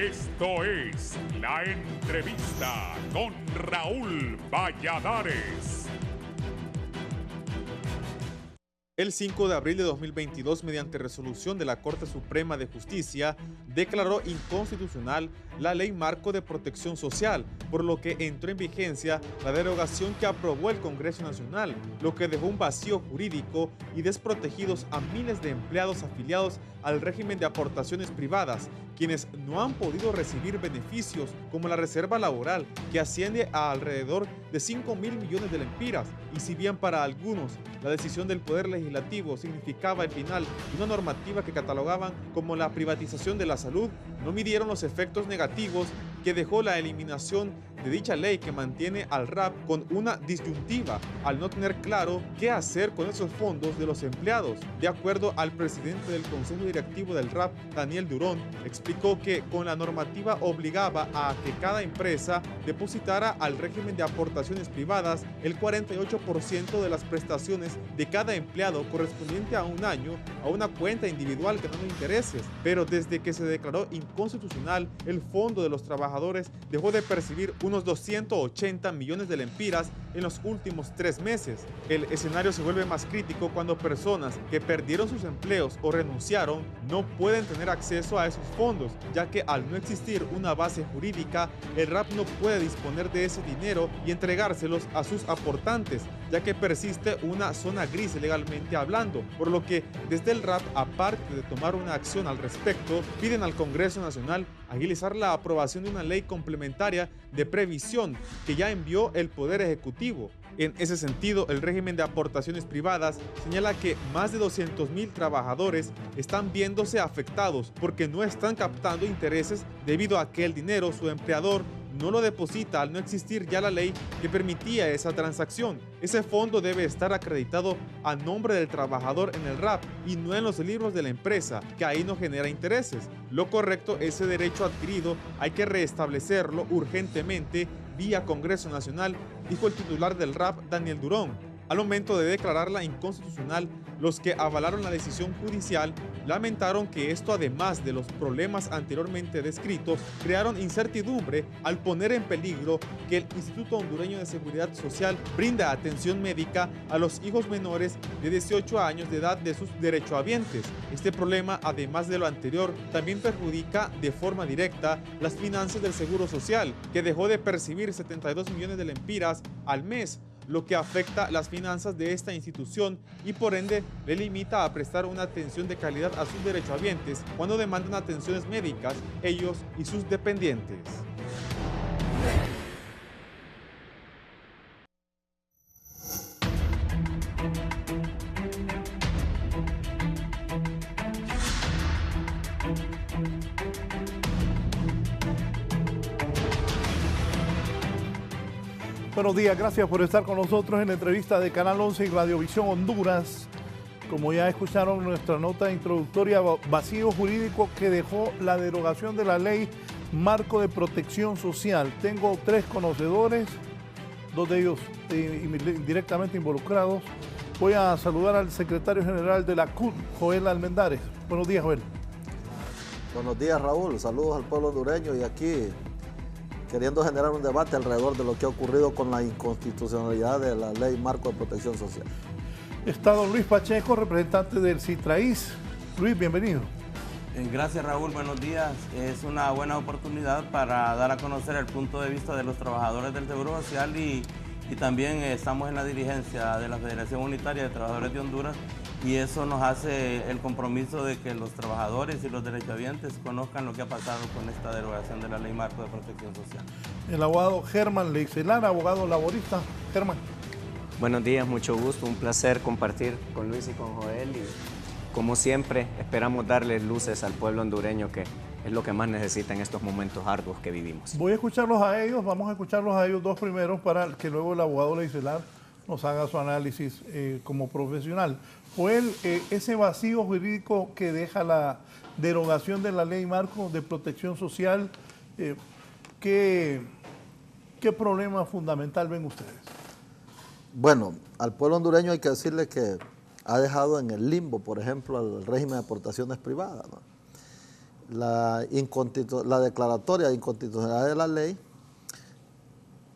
Esto es La Entrevista con Raúl Valladares. El 5 de abril de 2022, mediante resolución de la Corte Suprema de Justicia, declaró inconstitucional la Ley Marco de Protección Social, por lo que entró en vigencia la derogación que aprobó el Congreso Nacional, lo que dejó un vacío jurídico y desprotegidos a miles de empleados afiliados al régimen de aportaciones privadas, quienes no han podido recibir beneficios como la reserva laboral, que asciende a alrededor de 5.000 millones de lempiras. Y si bien para algunos la decisión del Poder Legislativo significaba el final de una normativa que catalogaban como la privatización de la salud, no midieron los efectos negativos que dejó la eliminación de dicha ley, que mantiene al RAP con una disyuntiva al no tener claro qué hacer con esos fondos de los empleados. De acuerdo al presidente del Consejo Directivo del RAP, Daniel Durón, explicó que con la normativa obligaba a que cada empresa depositara al régimen de aportaciones privadas el 48% de las prestaciones de cada empleado correspondiente a un año a una cuenta individual que no le intereses. Pero desde que se declaró inconstitucional, el Fondo de los Trabajadores dejó de percibir unos 280 millones de lempiras en los últimos 3 meses. El escenario se vuelve más crítico cuando personas que perdieron sus empleos o renunciaron no pueden tener acceso a esos fondos, ya que al no existir una base jurídica, el RAP no puede disponer de ese dinero y entregárselos a sus aportantes, ya que persiste una zona gris legalmente hablando, por lo que desde el RAP, aparte de tomar una acción al respecto, piden al Congreso Nacional agilizar la aprobación de una ley complementaria de previsión que ya envió el Poder Ejecutivo. En ese sentido, el régimen de aportaciones privadas señala que más de 200.000 trabajadores están viéndose afectados porque no están captando intereses debido a que el dinero su empleador no lo deposita al no existir ya la ley que permitía esa transacción. Ese fondo debe estar acreditado a nombre del trabajador en el RAP y no en los libros de la empresa, que ahí no genera intereses. Lo correcto, ese derecho adquirido hay que restablecerlo urgentemente vía Congreso Nacional, dijo el titular del RAP, Daniel Durón. Al momento de declararla inconstitucional, los que avalaron la decisión judicial lamentaron que esto, además de los problemas anteriormente descritos, crearon incertidumbre al poner en peligro que el Instituto Hondureño de Seguridad Social brinda atención médica a los hijos menores de 18 años de edad de sus derechohabientes. Este problema, además de lo anterior, también perjudica de forma directa las finanzas del Seguro Social, que dejó de percibir 72 millones de lempiras al mes, lo que afecta las finanzas de esta institución y por ende le limita a prestar una atención de calidad a sus derechohabientes cuando demandan atenciones médicas, ellos y sus dependientes. Buenos días, gracias por estar con nosotros en la entrevista de Canal 11 y Radiovisión Honduras. Como ya escucharon nuestra nota introductoria, vacío jurídico que dejó la derogación de la Ley Marco de Protección Social. Tengo 3 conocedores, 2 de ellos directamente involucrados. Voy a saludar al secretario general de la CUT, Joel Almendares. Buenos días, Joel. Buenos días, Raúl. Saludos al pueblo hondureño y aquí queriendo generar un debate alrededor de lo que ha ocurrido con la inconstitucionalidad de la Ley Marco de Protección Social. Está don Luis Pacheco, representante del CITRAIS. Luis, bienvenido. Gracias, Raúl, buenos días. Es una buena oportunidad para dar a conocer el punto de vista de los trabajadores del Seguro Social y también estamos en la dirigencia de la Federación Unitaria de Trabajadores de Honduras y eso nos hace el compromiso de que los trabajadores y los derechohabientes conozcan lo que ha pasado con esta derogación de la Ley Marco de Protección Social. El abogado Germán Leixelar, abogado laborista. Germán. Buenos días, mucho gusto, un placer compartir con Luis y con Joel y como siempre esperamos darle luces al pueblo hondureño, que es lo que más necesita en estos momentos arduos que vivimos. Voy a escucharlos a ellos, vamos a escucharlos a ellos 2 primeros para que luego el abogado Leixelar nos haga su análisis como profesional. Joel, ese vacío jurídico que deja la derogación de la Ley Marco de Protección Social, ¿qué problema fundamental ven ustedes? Bueno, al pueblo hondureño hay que decirle que ha dejado en el limbo, por ejemplo, al régimen de aportaciones privadas, ¿no? la declaratoria de inconstitucionalidad de la ley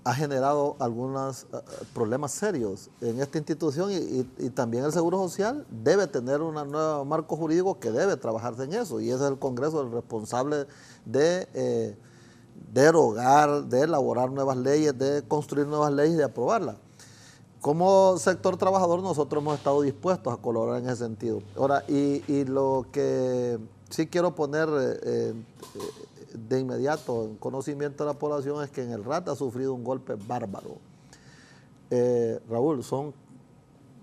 ha generado algunos problemas serios en esta institución y también el Seguro Social debe tener un nuevo marco jurídico que debe trabajarse en eso, y ese es el Congreso el responsable de derogar, de elaborar nuevas leyes, de construir nuevas leyes y de aprobarlas. Como sector trabajador nosotros hemos estado dispuestos a colaborar en ese sentido. Ahora, y lo que sí quiero poner de inmediato en conocimiento de la población es que en el RAT ha sufrido un golpe bárbaro. Raúl, son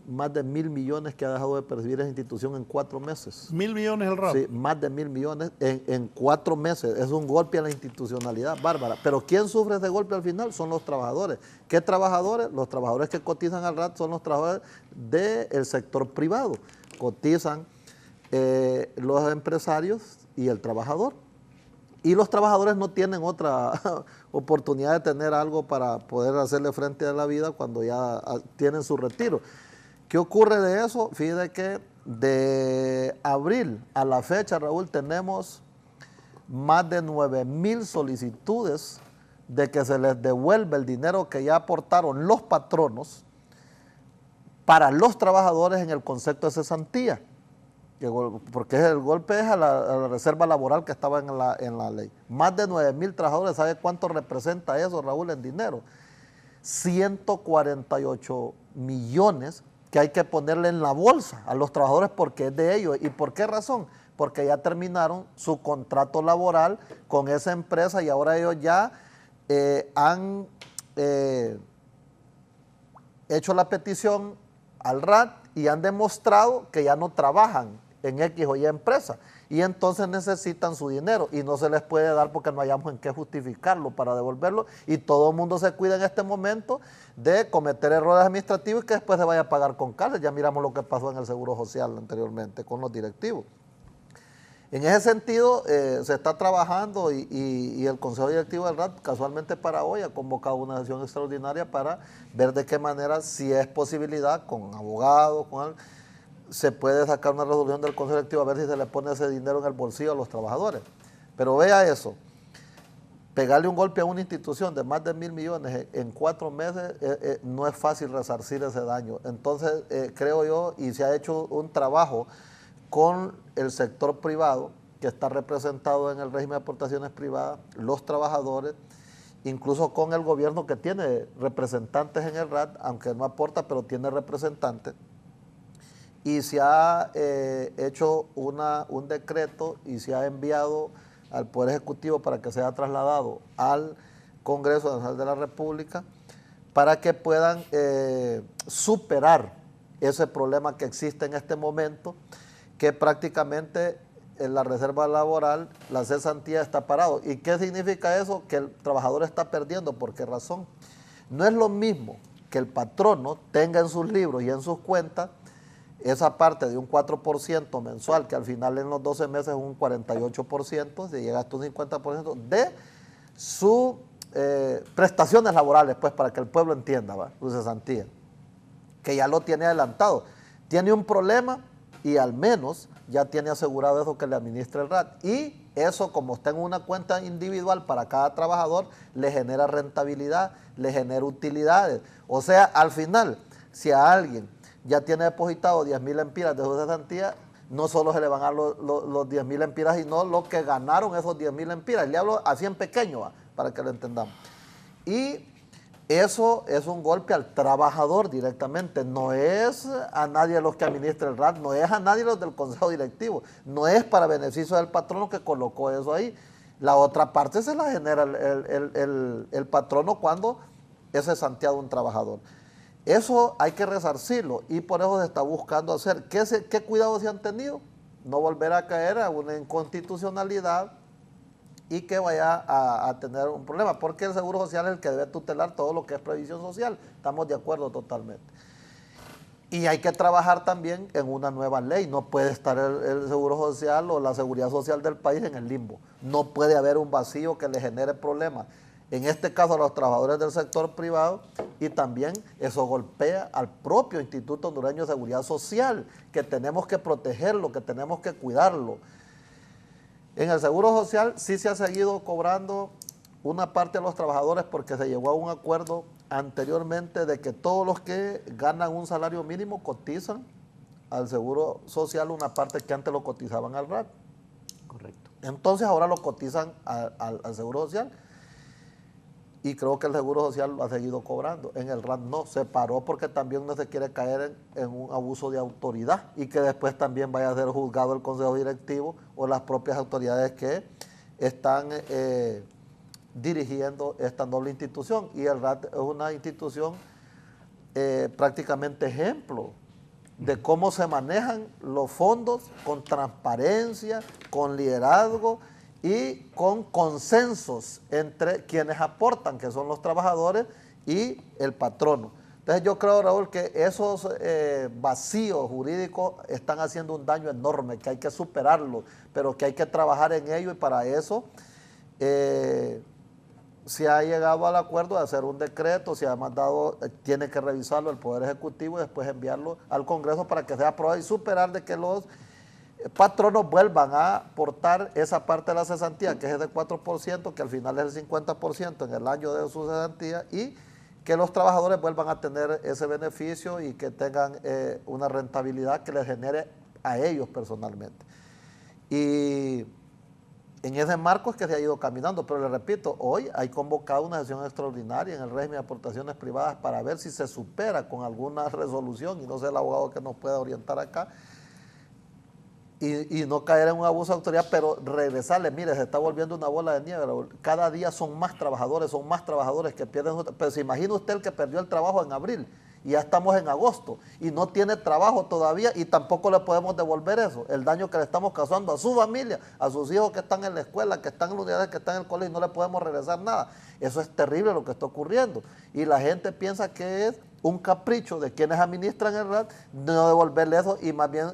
más de 1.000 millones que ha dejado de percibir esa institución en 4 meses. ¿1.000 millones el RAT? Sí, más de 1.000 millones en 4 meses. Es un golpe a la institucionalidad bárbara. Pero ¿quién sufre ese golpe al final? Son los trabajadores. ¿Qué trabajadores? Los trabajadores que cotizan al RAT son los trabajadores del sector privado. Cotizan los empresarios y el trabajador. Y los trabajadores no tienen otra oportunidad de tener algo para poder hacerle frente a la vida cuando ya tienen su retiro. ¿Qué ocurre de eso? Fíjate que de abril a la fecha, Raúl, tenemos más de 9,000 solicitudes de que se les devuelva el dinero que ya aportaron los patronos para los trabajadores en el concepto de cesantía. Porque el golpe es a la reserva laboral que estaba en la ley. Más de 9,000 trabajadores, ¿sabe cuánto representa eso, Raúl, en dinero? 148 millones que hay que ponerle en la bolsa a los trabajadores porque es de ellos. ¿Y por qué razón? Porque ya terminaron su contrato laboral con esa empresa y ahora ellos ya han hecho la petición al RAT y han demostrado que ya no trabajan en X o Y empresa y entonces necesitan su dinero y no se les puede dar porque no hayamos en qué justificarlo para devolverlo y todo el mundo se cuida en este momento de cometer errores administrativos y que después se vaya a pagar con cárcel. Ya miramos lo que pasó en el Seguro Social anteriormente con los directivos. En ese sentido se está trabajando y el Consejo Directivo del RAT casualmente para hoy ha convocado una sesión extraordinaria para ver de qué manera, si es posibilidad, con abogados, se puede sacar una resolución del Consejo Directivo a ver si se le pone ese dinero en el bolsillo a los trabajadores. Pero vea eso, pegarle un golpe a una institución de más de 1.000 millones en 4 meses no es fácil resarcir ese daño. Entonces creo yo, y se ha hecho un trabajo con el sector privado que está representado en el régimen de aportaciones privadas, los trabajadores, incluso con el gobierno que tiene representantes en el RAT, aunque no aporta, pero tiene representantes, y se ha hecho un decreto y se ha enviado al Poder Ejecutivo para que sea trasladado al Congreso Nacional de la República para que puedan superar ese problema que existe en este momento, que prácticamente en la reserva laboral, la cesantía está parado. ¿Y qué significa eso? Que el trabajador está perdiendo. ¿Por qué razón? No es lo mismo que el patrono tenga en sus libros y en sus cuentas esa parte de un 4% mensual, que al final en los 12 meses es un 48%, se llega hasta un 50% de sus prestaciones laborales, pues para que el pueblo entienda, ¿va? Su cesantía, que ya lo tiene adelantado. Tiene un problema y al menos ya tiene asegurado eso que le administra el RAT. Y eso, como está en una cuenta individual para cada trabajador, le genera rentabilidad, le genera utilidades. O sea, al final, si a alguien ya tiene depositado 10,000 lempiras de su cesantía, no solo se le van a dar los 10,000 lempiras, sino lo que ganaron esos 10,000 lempiras. Le hablo así en pequeño, ¿va? Para que lo entendamos. Y eso es un golpe al trabajador directamente, no es a nadie de los que administra el RAT, no es a nadie de los del Consejo Directivo, no es para beneficio del patrono que colocó eso ahí. La otra parte se la genera el patrono cuando es cesanteado un trabajador. Eso hay que resarcirlo y por eso se está buscando hacer. ¿Qué cuidados se han tenido? No volver a caer a una inconstitucionalidad y que vaya a tener un problema, porque el Seguro Social es el que debe tutelar todo lo que es previsión social. Estamos de acuerdo totalmente. Y hay que trabajar también en una nueva ley. No puede estar el Seguro Social o la Seguridad Social del país en el limbo. No puede haber un vacío que le genere problemas. En este caso a los trabajadores del sector privado, y también eso golpea al propio Instituto Hondureño de Seguridad Social, que tenemos que protegerlo, que tenemos que cuidarlo. En el Seguro Social sí se ha seguido cobrando una parte de los trabajadores porque se llegó a un acuerdo anteriormente de que todos los que ganan un salario mínimo cotizan al Seguro Social una parte que antes lo cotizaban al RAT. Correcto. Entonces ahora lo cotizan al Seguro Social y creo que el Seguro Social lo ha seguido cobrando. En el RAT no, se paró porque también no se quiere caer en un abuso de autoridad y que después también vaya a ser juzgado el Consejo Directivo o las propias autoridades que están dirigiendo esta noble institución. Y el RAT es una institución prácticamente ejemplo de cómo se manejan los fondos con transparencia, con liderazgo y con consensos entre quienes aportan, que son los trabajadores y el patrono. Entonces yo creo, Raúl, que esos vacíos jurídicos están haciendo un daño enorme, que hay que superarlo, pero que hay que trabajar en ello y para eso se ha llegado al acuerdo de hacer un decreto, se ha mandado, tiene que revisarlo el Poder Ejecutivo y después enviarlo al Congreso para que sea aprobado y superar de que los patronos vuelvan a aportar esa parte de la cesantía, que es de 4%, que al final es el 50% en el año de su cesantía, y que los trabajadores vuelvan a tener ese beneficio y que tengan una rentabilidad que les genere a ellos personalmente. Y en ese marco es que se ha ido caminando, pero le repito, hoy hay convocado una sesión extraordinaria en el régimen de aportaciones privadas para ver si se supera con alguna resolución, y no sé el abogado que nos pueda orientar acá, y no caer en un abuso de autoridad, pero regresarle, mire, se está volviendo una bola de nieve, cada día son más trabajadores que pierden, pero se imagina usted el que perdió el trabajo en abril, y ya estamos en agosto, y no tiene trabajo todavía, y tampoco le podemos devolver eso, el daño que le estamos causando a su familia, a sus hijos que están en la escuela, que están en la unidad, que están en el colegio, y no le podemos regresar nada. Eso es terrible lo que está ocurriendo, y la gente piensa que es un capricho de quienes administran el RAT, no devolverle eso, y más bien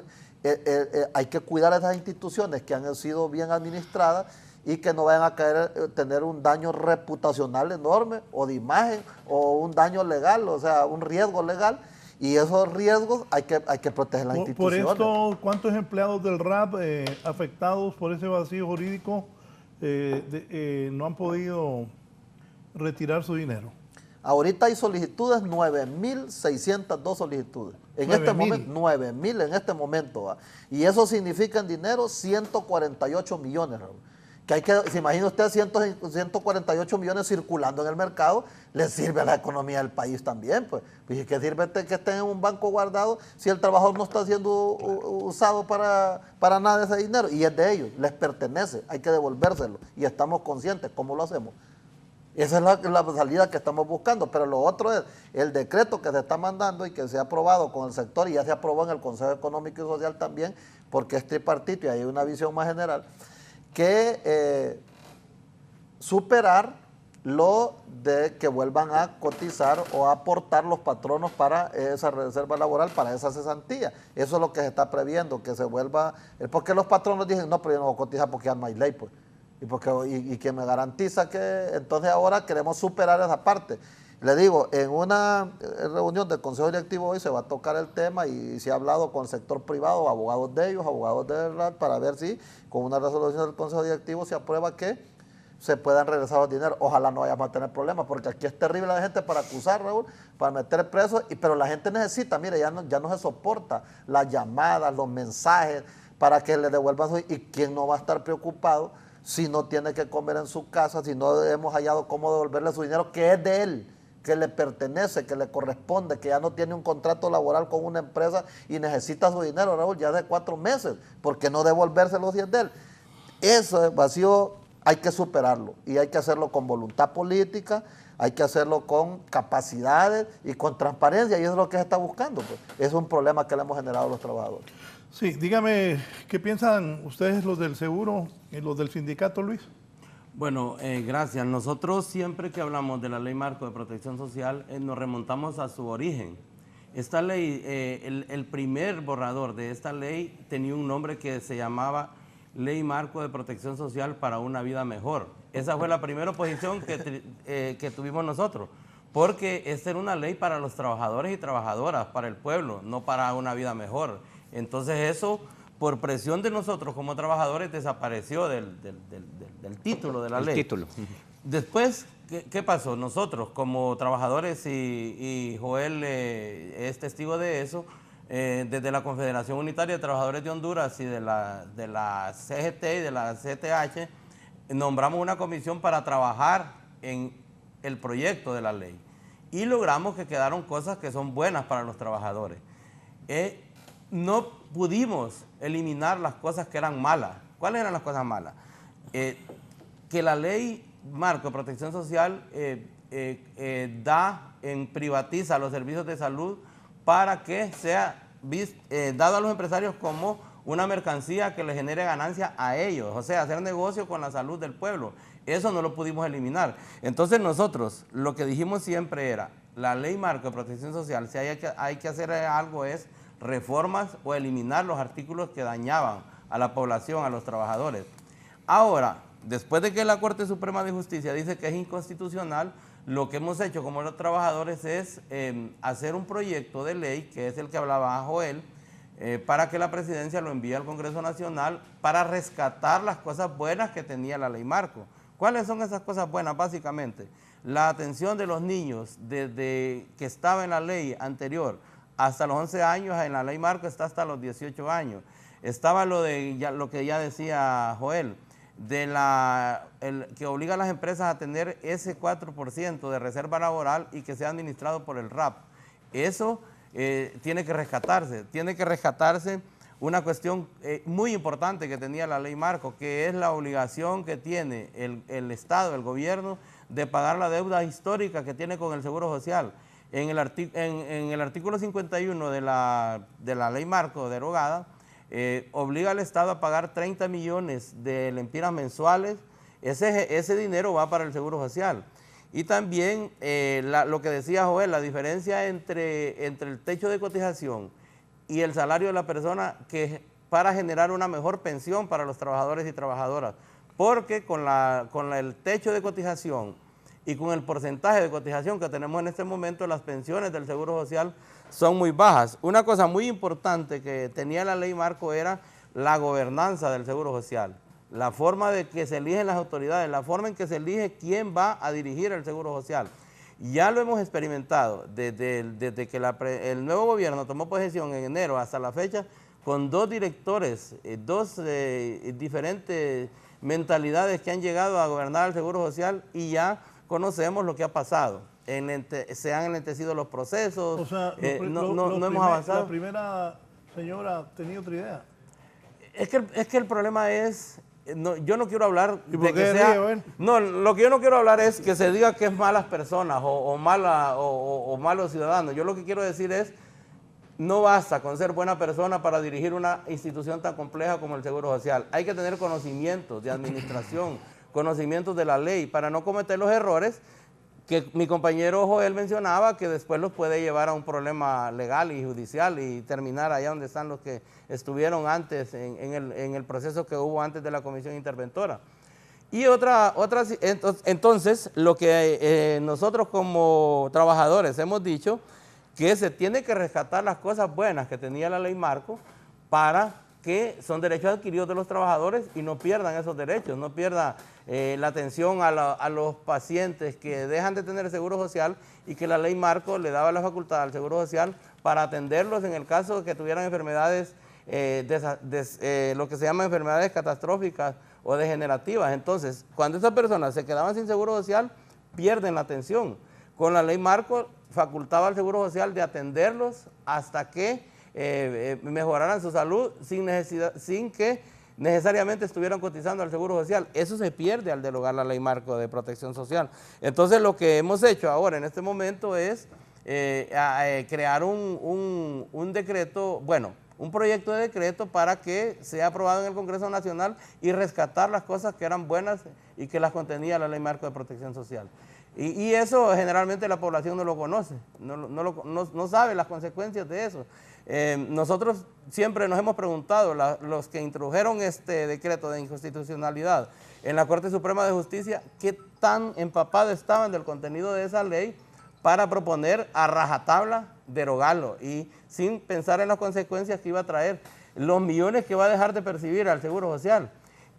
hay que cuidar a esas instituciones que han sido bien administradas y que no vayan a tener un daño reputacional enorme o de imagen o un daño legal, o sea, un riesgo legal, y esos riesgos hay que proteger las instituciones. Por esto, ¿cuántos empleados del RAP afectados por ese vacío jurídico no han podido retirar su dinero? Ahorita hay solicitudes, 9.602 solicitudes. En este momento, 9.000 en este momento. ¿va? Y eso significa en dinero 148 millones. Raúl. Que hay que, se imagina usted 148 millones circulando en el mercado, le sirve a la economía del país también. Pues. ¿Y qué sirve que esté en un banco guardado si el trabajador no está siendo usado para nada ese dinero? Y es de ellos, les pertenece, hay que devolvérselo. Y estamos conscientes, ¿cómo lo hacemos? Esa es la salida que estamos buscando, pero lo otro es el decreto que se está mandando y que se ha aprobado con el sector y ya se aprobó en el Consejo Económico y Social también, porque es tripartito y hay una visión más general, que superar lo de que vuelvan a cotizar o a aportar los patronos para esa reserva laboral, para esa cesantía. Eso es lo que se está previendo, que se vuelva, porque los patronos dicen, no, pero yo no voy a cotizar porque ya no hay ley, pues. Y que me garantiza que entonces ahora queremos superar esa parte. Le digo, en una reunión del Consejo Directivo hoy se va a tocar el tema y se ha hablado con el sector privado, abogados de ellos, abogados del RAT, para ver si con una resolución del Consejo Directivo se aprueba que se puedan regresar los dineros. Ojalá no vayamos a tener problemas, porque aquí es terrible la gente para acusar, Raúl, para meter presos, pero la gente necesita, mire, ya no se soporta las llamadas, los mensajes, para que le devuelvan su... ¿Y quién no va a estar preocupado si no tiene que comer en su casa, si no hemos hallado cómo devolverle su dinero, que es de él, que le pertenece, que le corresponde, que ya no tiene un contrato laboral con una empresa y necesita su dinero, Raúl, ya de 4 meses, ¿por qué no devolvérselo si es de él? Ese vacío hay que superarlo y hay que hacerlo con voluntad política, hay que hacerlo con capacidades y con transparencia, y eso es lo que se está buscando, pues. Es un problema que le hemos generado a los trabajadores. Sí, dígame, ¿qué piensan ustedes los del seguro y los del sindicato, Luis? Bueno, gracias. Nosotros siempre que hablamos de la Ley Marco de Protección Social nos remontamos a su origen. Esta ley, el primer borrador de esta ley tenía un nombre que se llamaba Ley Marco de Protección Social para una Vida Mejor. Esa fue la primera oposición que tuvimos nosotros, porque esta era una ley para los trabajadores y trabajadoras, para el pueblo, no para una vida mejor. Entonces eso por presión de nosotros como trabajadores, desapareció del título de la ley. Título. Después, ¿qué pasó? Nosotros como trabajadores, y Joel es testigo de eso, desde la Confederación Unitaria de Trabajadores de Honduras y de la CGT y de la CTH, nombramos una comisión para trabajar en el proyecto de la ley. Y logramos que quedaron cosas que son buenas para los trabajadores. No pudimos eliminar las cosas que eran malas. ¿Cuáles eran las cosas malas? Que la ley marco de protección social privatiza los servicios de salud para que sea dado a los empresarios como una mercancía que le genere ganancia a ellos, o sea, hacer negocio con la salud del pueblo. Eso no lo pudimos eliminar. Entonces nosotros lo que dijimos siempre era, la ley marco de protección social, si hay que hacer algo es reformas o eliminar los artículos que dañaban a la población, a los trabajadores. Ahora, después de que la Corte Suprema de Justicia dice que es inconstitucional, lo que hemos hecho como los trabajadores es hacer un proyecto de ley, que es el que hablaba Joel, para que la presidencia lo envíe al Congreso Nacional para rescatar las cosas buenas que tenía la ley marco. ¿Cuáles son esas cosas buenas? Básicamente, la atención de los niños desde que estaba en la ley anterior hasta los 11 años, en la ley marco está hasta los 18 años. Estaba lo que ya decía Joel, que obliga a las empresas a tener ese 4% de reserva laboral y que sea administrado por el RAP. Eso tiene que rescatarse una cuestión muy importante que tenía la ley marco, que es la obligación que tiene el Estado, el gobierno, de pagar la deuda histórica que tiene con el Seguro Social. En el artículo 51 de la ley marco derogada, obliga al Estado a pagar 30 millones de lempiras mensuales. Ese dinero va para el Seguro Social. Y también lo que decía Joel, la diferencia entre el techo de cotización y el salario de la persona, que para generar una mejor pensión para los trabajadores y trabajadoras. Porque con el techo de cotización y con el porcentaje de cotización que tenemos en este momento, las pensiones del Seguro Social son muy bajas. Una cosa muy importante que tenía la ley marco era la gobernanza del Seguro Social, la forma de que se eligen las autoridades, la forma en que se elige quién va a dirigir el Seguro Social. Ya lo hemos experimentado desde que el nuevo gobierno tomó posesión en enero hasta la fecha, con dos directores, dos diferentes mentalidades que han llegado a gobernar el Seguro Social, y ya conocemos lo que ha pasado. Se han enlentecido los procesos, o sea, no hemos avanzado. La primera señora tenía otra idea. Es que el problema es, yo no quiero hablar de que sea... No, lo que yo no quiero hablar es que se diga que es malas personas o malos ciudadanos. Yo lo que quiero decir es, no basta con ser buena persona para dirigir una institución tan compleja como el Seguro Social. Hay que tener conocimientos de administración, conocimientos de la ley, para no cometer los errores que mi compañero Joel mencionaba, que después los puede llevar a un problema legal y judicial y terminar allá donde están los que estuvieron antes en el proceso que hubo antes de la comisión interventora. Y entonces, lo que nosotros como trabajadores hemos dicho, que se tiene que rescatar las cosas buenas que tenía la ley marco, para que son derechos adquiridos de los trabajadores y no pierdan esos derechos, no pierda la atención a los pacientes que dejan de tener seguro social, y que la ley marco le daba la facultad al Seguro Social para atenderlos en el caso de que tuvieran enfermedades, lo que se llama enfermedades catastróficas o degenerativas. Entonces, cuando esas personas se quedaban sin Seguro Social, pierden la atención. Con la ley marco facultaba al Seguro Social de atenderlos hasta que mejoraran su salud sin que necesariamente estuvieran cotizando al Seguro Social. Eso se pierde al derogar la ley marco de protección social. Entonces, lo que hemos hecho ahora en este momento es crear un decreto, un proyecto de decreto para que sea aprobado en el Congreso Nacional y rescatar las cosas que eran buenas y que las contenía la ley marco de protección social. Y eso generalmente la población no lo conoce, no sabe las consecuencias de eso. Nosotros siempre nos hemos preguntado, los que introdujeron este decreto de inconstitucionalidad en la Corte Suprema de Justicia, qué tan empapados estaban del contenido de esa ley para proponer a rajatabla derogarlo y sin pensar en las consecuencias que iba a traer. los millones que va a dejar de percibir al Seguro Social.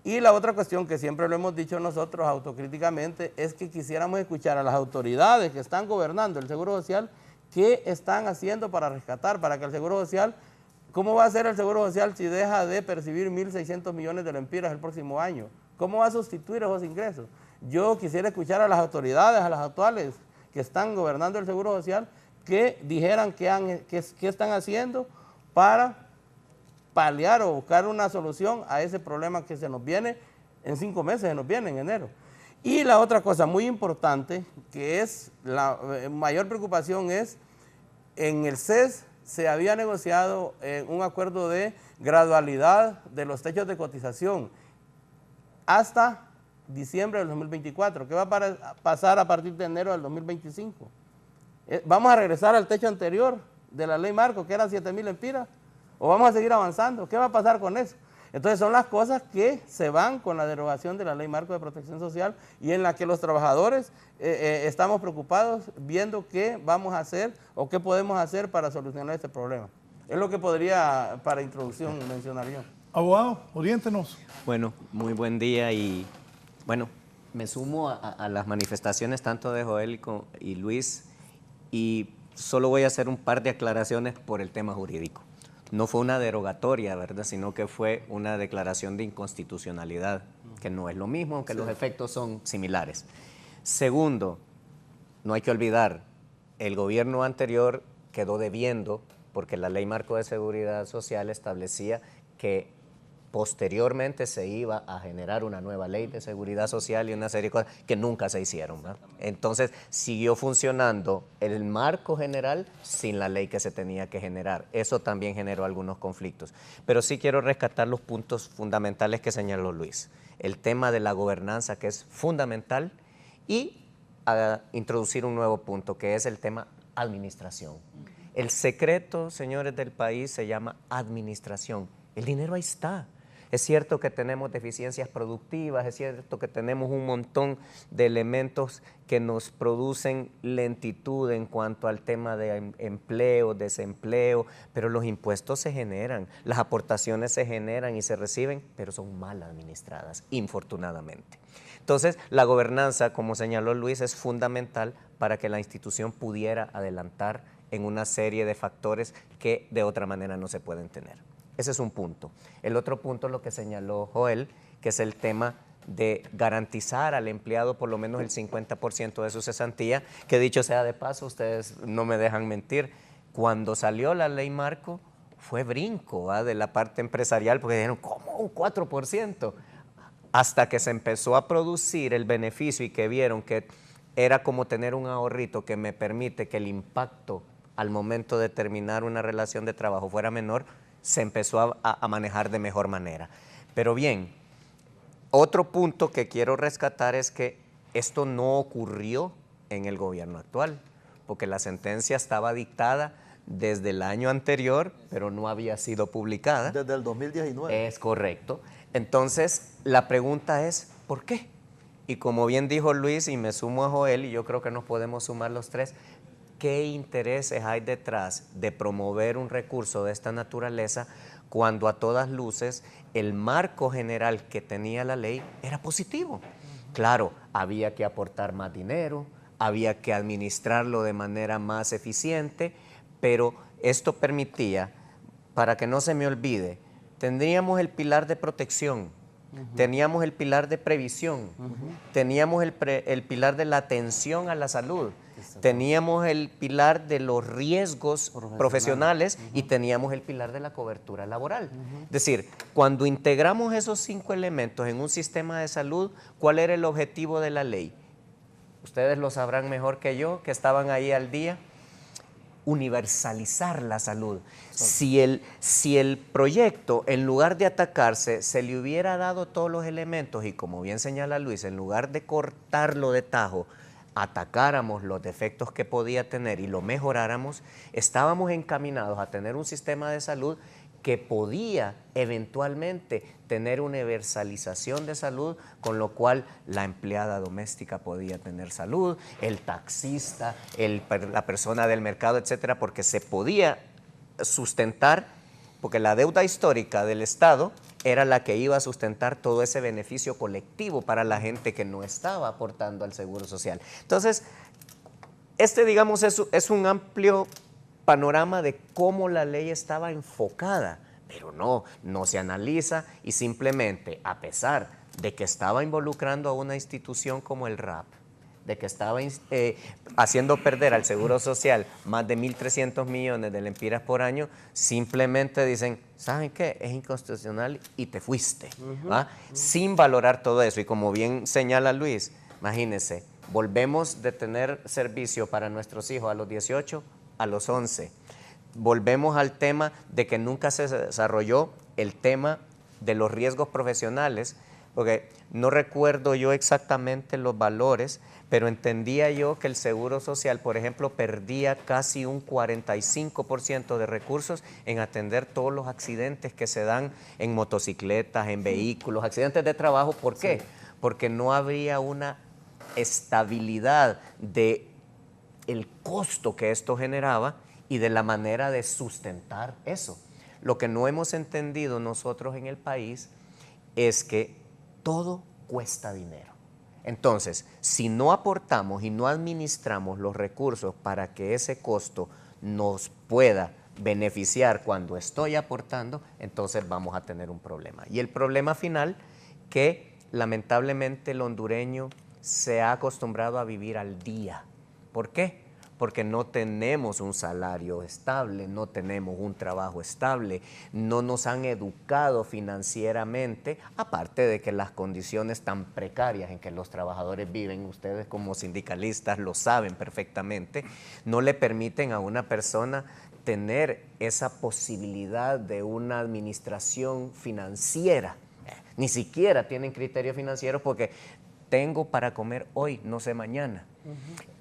Y la otra cuestión que siempre lo hemos dicho nosotros autocríticamente es que quisiéramos escuchar a las autoridades que están gobernando el Seguro Social, qué están haciendo para rescatar, para que el Seguro Social, ¿cómo va a ser el Seguro Social si deja de percibir 1.600 millones de lempiras el próximo año? ¿Cómo va a sustituir esos ingresos? Yo quisiera escuchar a las autoridades, a las actuales que están gobernando el Seguro Social, que dijeran qué están haciendo para paliar o buscar una solución a ese problema que se nos viene en 5 meses, se nos viene en enero. Y la otra cosa muy importante, que es la mayor preocupación, es en el CES se había negociado un acuerdo de gradualidad de los techos de cotización hasta diciembre del 2024. ¿Qué va a pasar a partir de enero del 2025? ¿Vamos a regresar al techo anterior de la ley marco, que eran 7.000 lempiras? ¿O vamos a seguir avanzando? ¿Qué va a pasar con eso? Entonces son las cosas que se van con la derogación de la ley marco de protección social y en la que los trabajadores estamos preocupados viendo qué vamos a hacer o qué podemos hacer para solucionar este problema. Es lo que podría, para introducción, mencionar yo. Abogado, oriéntenos. Bueno, muy buen día y bueno, me sumo a las manifestaciones tanto de Joel y Luis y solo voy a hacer un par de aclaraciones por el tema jurídico. No fue una derogatoria, ¿verdad?, sino que fue una declaración de inconstitucionalidad, que no es lo mismo, aunque los efectos son similares. Segundo, no hay que olvidar, el gobierno anterior quedó debiendo, porque la Ley Marco de Seguridad Social establecía que posteriormente se iba a generar una nueva ley de seguridad social y una serie de cosas que nunca se hicieron, ¿verdad? Entonces siguió funcionando el marco general sin la ley que se tenía que generar. Eso también generó algunos conflictos. Pero sí quiero rescatar los puntos fundamentales que señaló Luis. El tema de la gobernanza, que es fundamental, y introducir un nuevo punto, que es el tema administración. El secreto, señores del país, se llama administración. El dinero ahí está. Es cierto que tenemos deficiencias productivas, es cierto que tenemos un montón de elementos que nos producen lentitud en cuanto al tema de empleo, desempleo, pero los impuestos se generan, las aportaciones se generan y se reciben, pero son mal administradas, infortunadamente. Entonces, la gobernanza, como señaló Luis, es fundamental para que la institución pudiera adelantar en una serie de factores que de otra manera no se pueden tener. Ese es un punto. El otro punto es lo que señaló Joel, que es el tema de garantizar al empleado por lo menos el 50% de su cesantía, que dicho sea de paso, ustedes no me dejan mentir, cuando salió la ley marco fue brinco de la parte empresarial, porque dijeron, ¿cómo un 4%? Hasta que se empezó a producir el beneficio y que vieron que era como tener un ahorrito que me permite que el impacto al momento de terminar una relación de trabajo fuera menor, se empezó a manejar de mejor manera. Pero bien, otro punto que quiero rescatar es que esto no ocurrió en el gobierno actual, porque la sentencia estaba dictada desde el año anterior, pero no había sido publicada. Desde el 2019. Es correcto. Entonces, la pregunta es, ¿por qué? Y como bien dijo Luis, y me sumo a Joel, y yo creo que nos podemos sumar los tres, ¿qué intereses hay detrás de promover un recurso de esta naturaleza cuando a todas luces el marco general que tenía la ley era positivo? Claro, había que aportar más dinero, había que administrarlo de manera más eficiente, pero esto permitía, para que no se me olvide, tendríamos el pilar de protección, teníamos el pilar de previsión, teníamos el pilar de la atención a la salud, teníamos el pilar de los riesgos profesionales y teníamos el pilar de la cobertura laboral. Es decir, cuando integramos esos 5 elementos en un sistema de salud, ¿cuál era el objetivo de la ley? Ustedes lo sabrán mejor que yo, que estaban ahí al día. Universalizar la salud. Si el proyecto, en lugar de atacarse, se le hubiera dado todos los elementos y, como bien señala Luis, en lugar de cortarlo de tajo, atacáramos los defectos que podía tener y lo mejoráramos, estábamos encaminados a tener un sistema de salud que podía eventualmente tener universalización de salud, con lo cual la empleada doméstica podía tener salud, el taxista, la persona del mercado, etcétera, porque se podía sustentar porque la deuda histórica del Estado era la que iba a sustentar todo ese beneficio colectivo para la gente que no estaba aportando al Seguro Social. Entonces, digamos, es un amplio panorama de cómo la ley estaba enfocada, pero no se analiza y simplemente, a pesar de que estaba involucrando a una institución como el RAP, de que estaba haciendo perder al Seguro Social más de 1.300 millones de lempiras por año, simplemente dicen, ¿saben qué? Es inconstitucional y te fuiste, sin valorar todo eso. Y como bien señala Luis, imagínense, volvemos de tener servicio para nuestros hijos a los 18 a los 11. Volvemos al tema de que nunca se desarrolló el tema de los riesgos profesionales, porque no recuerdo yo exactamente los valores, pero entendía yo que el Seguro Social, por ejemplo, perdía casi un 45% de recursos en atender todos los accidentes que se dan en motocicletas, en vehículos, accidentes de trabajo. ¿Por qué? Sí. Porque no había una estabilidad de el costo que esto generaba y de la manera de sustentar eso. Lo que no hemos entendido nosotros en el país es que todo cuesta dinero. Entonces, si no aportamos y no administramos los recursos para que ese costo nos pueda beneficiar cuando estoy aportando, entonces vamos a tener un problema. Y el problema final, que lamentablemente el hondureño se ha acostumbrado a vivir al día. ¿Por qué? Porque no tenemos un salario estable, no tenemos un trabajo estable, no nos han educado financieramente, aparte de que las condiciones tan precarias en que los trabajadores viven, ustedes como sindicalistas lo saben perfectamente, no le permiten a una persona tener esa posibilidad de una administración financiera. Ni siquiera tienen criterio financiero porque tengo para comer hoy, no sé mañana.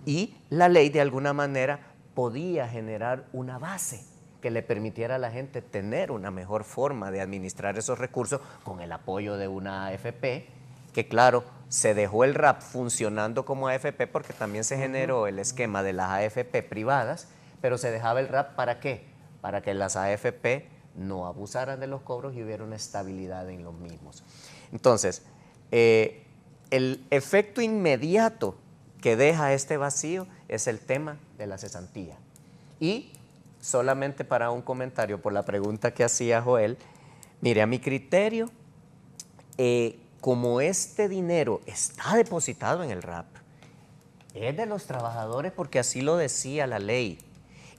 Y la ley de alguna manera podía generar una base que le permitiera a la gente tener una mejor forma de administrar esos recursos con el apoyo de una AFP, que claro, se dejó el RAP funcionando como AFP porque también se generó el esquema de las AFP privadas, pero se dejaba el RAP ¿para qué? Para que las AFP no abusaran de los cobros y hubiera una estabilidad en los mismos. Entonces, el efecto inmediato que deja este vacío es el tema de la cesantía. Y solamente para un comentario por la pregunta que hacía Joel, mire, a mi criterio, como este dinero está depositado en el RAP, es de los trabajadores porque así lo decía la ley,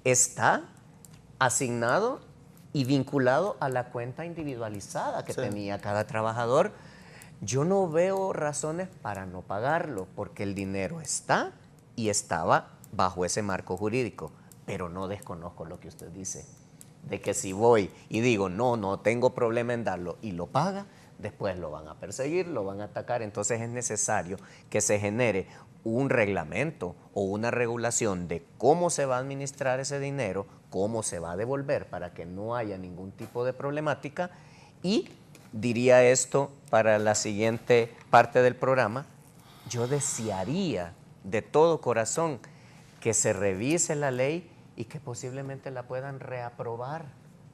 está asignado y vinculado a la cuenta individualizada que tenía cada trabajador. Yo no veo razones para no pagarlo, porque el dinero está y estaba bajo ese marco jurídico, pero no desconozco lo que usted dice, de que si voy y digo, no tengo problema en darlo y lo paga, después lo van a perseguir, lo van a atacar. Entonces es necesario que se genere un reglamento o una regulación de cómo se va a administrar ese dinero, cómo se va a devolver para que no haya ningún tipo de problemática. Y diría esto para la siguiente parte del programa, yo desearía de todo corazón que se revise la ley y que posiblemente la puedan reaprobar,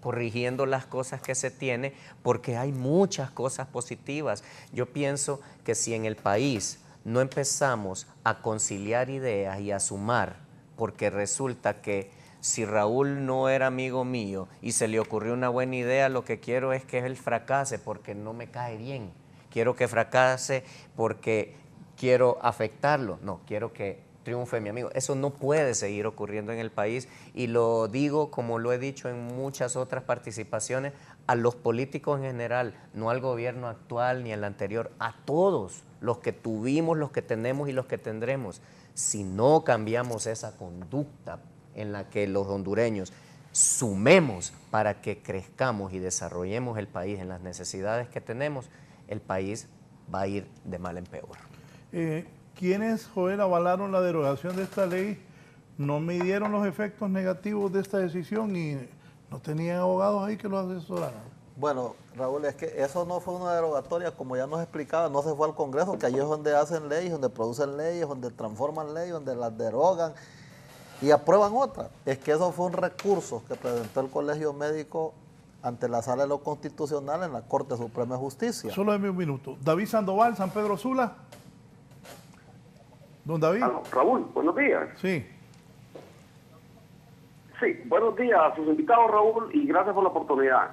corrigiendo las cosas que se tiene, porque hay muchas cosas positivas. Yo pienso que si en el país no empezamos a conciliar ideas y a sumar, porque resulta que si Raúl no era amigo mío y se le ocurrió una buena idea, lo que quiero es que él fracase porque no me cae bien. Quiero que fracase porque quiero afectarlo. No, quiero que triunfe mi amigo. Eso no puede seguir ocurriendo en el país y lo digo como lo he dicho en muchas otras participaciones, a los políticos en general, no al gobierno actual ni al anterior, a todos los que tuvimos, los que tenemos y los que tendremos. Si no cambiamos esa conducta en la que los hondureños sumemos para que crezcamos y desarrollemos el país en las necesidades que tenemos, el país va a ir de mal en peor. ¿Quiénes, Joel, avalaron la derogación de esta ley? ¿No midieron los efectos negativos de esta decisión y no tenían abogados ahí que los asesoraran? Bueno, Raúl, es que eso no fue una derogatoria, como ya nos explicaba, no se fue al Congreso, que allí es donde hacen leyes, donde producen leyes, donde transforman leyes, donde las derogan y aprueban otras. Es que eso fue un recurso que presentó el Colegio Médico ante la Sala de lo Constitucional en la Corte Suprema de Justicia. Solo deme un minuto. David Sandoval, San Pedro Sula. Don David. Raúl, buenos días. Sí. Sí, buenos días a sus invitados, Raúl, y gracias por la oportunidad.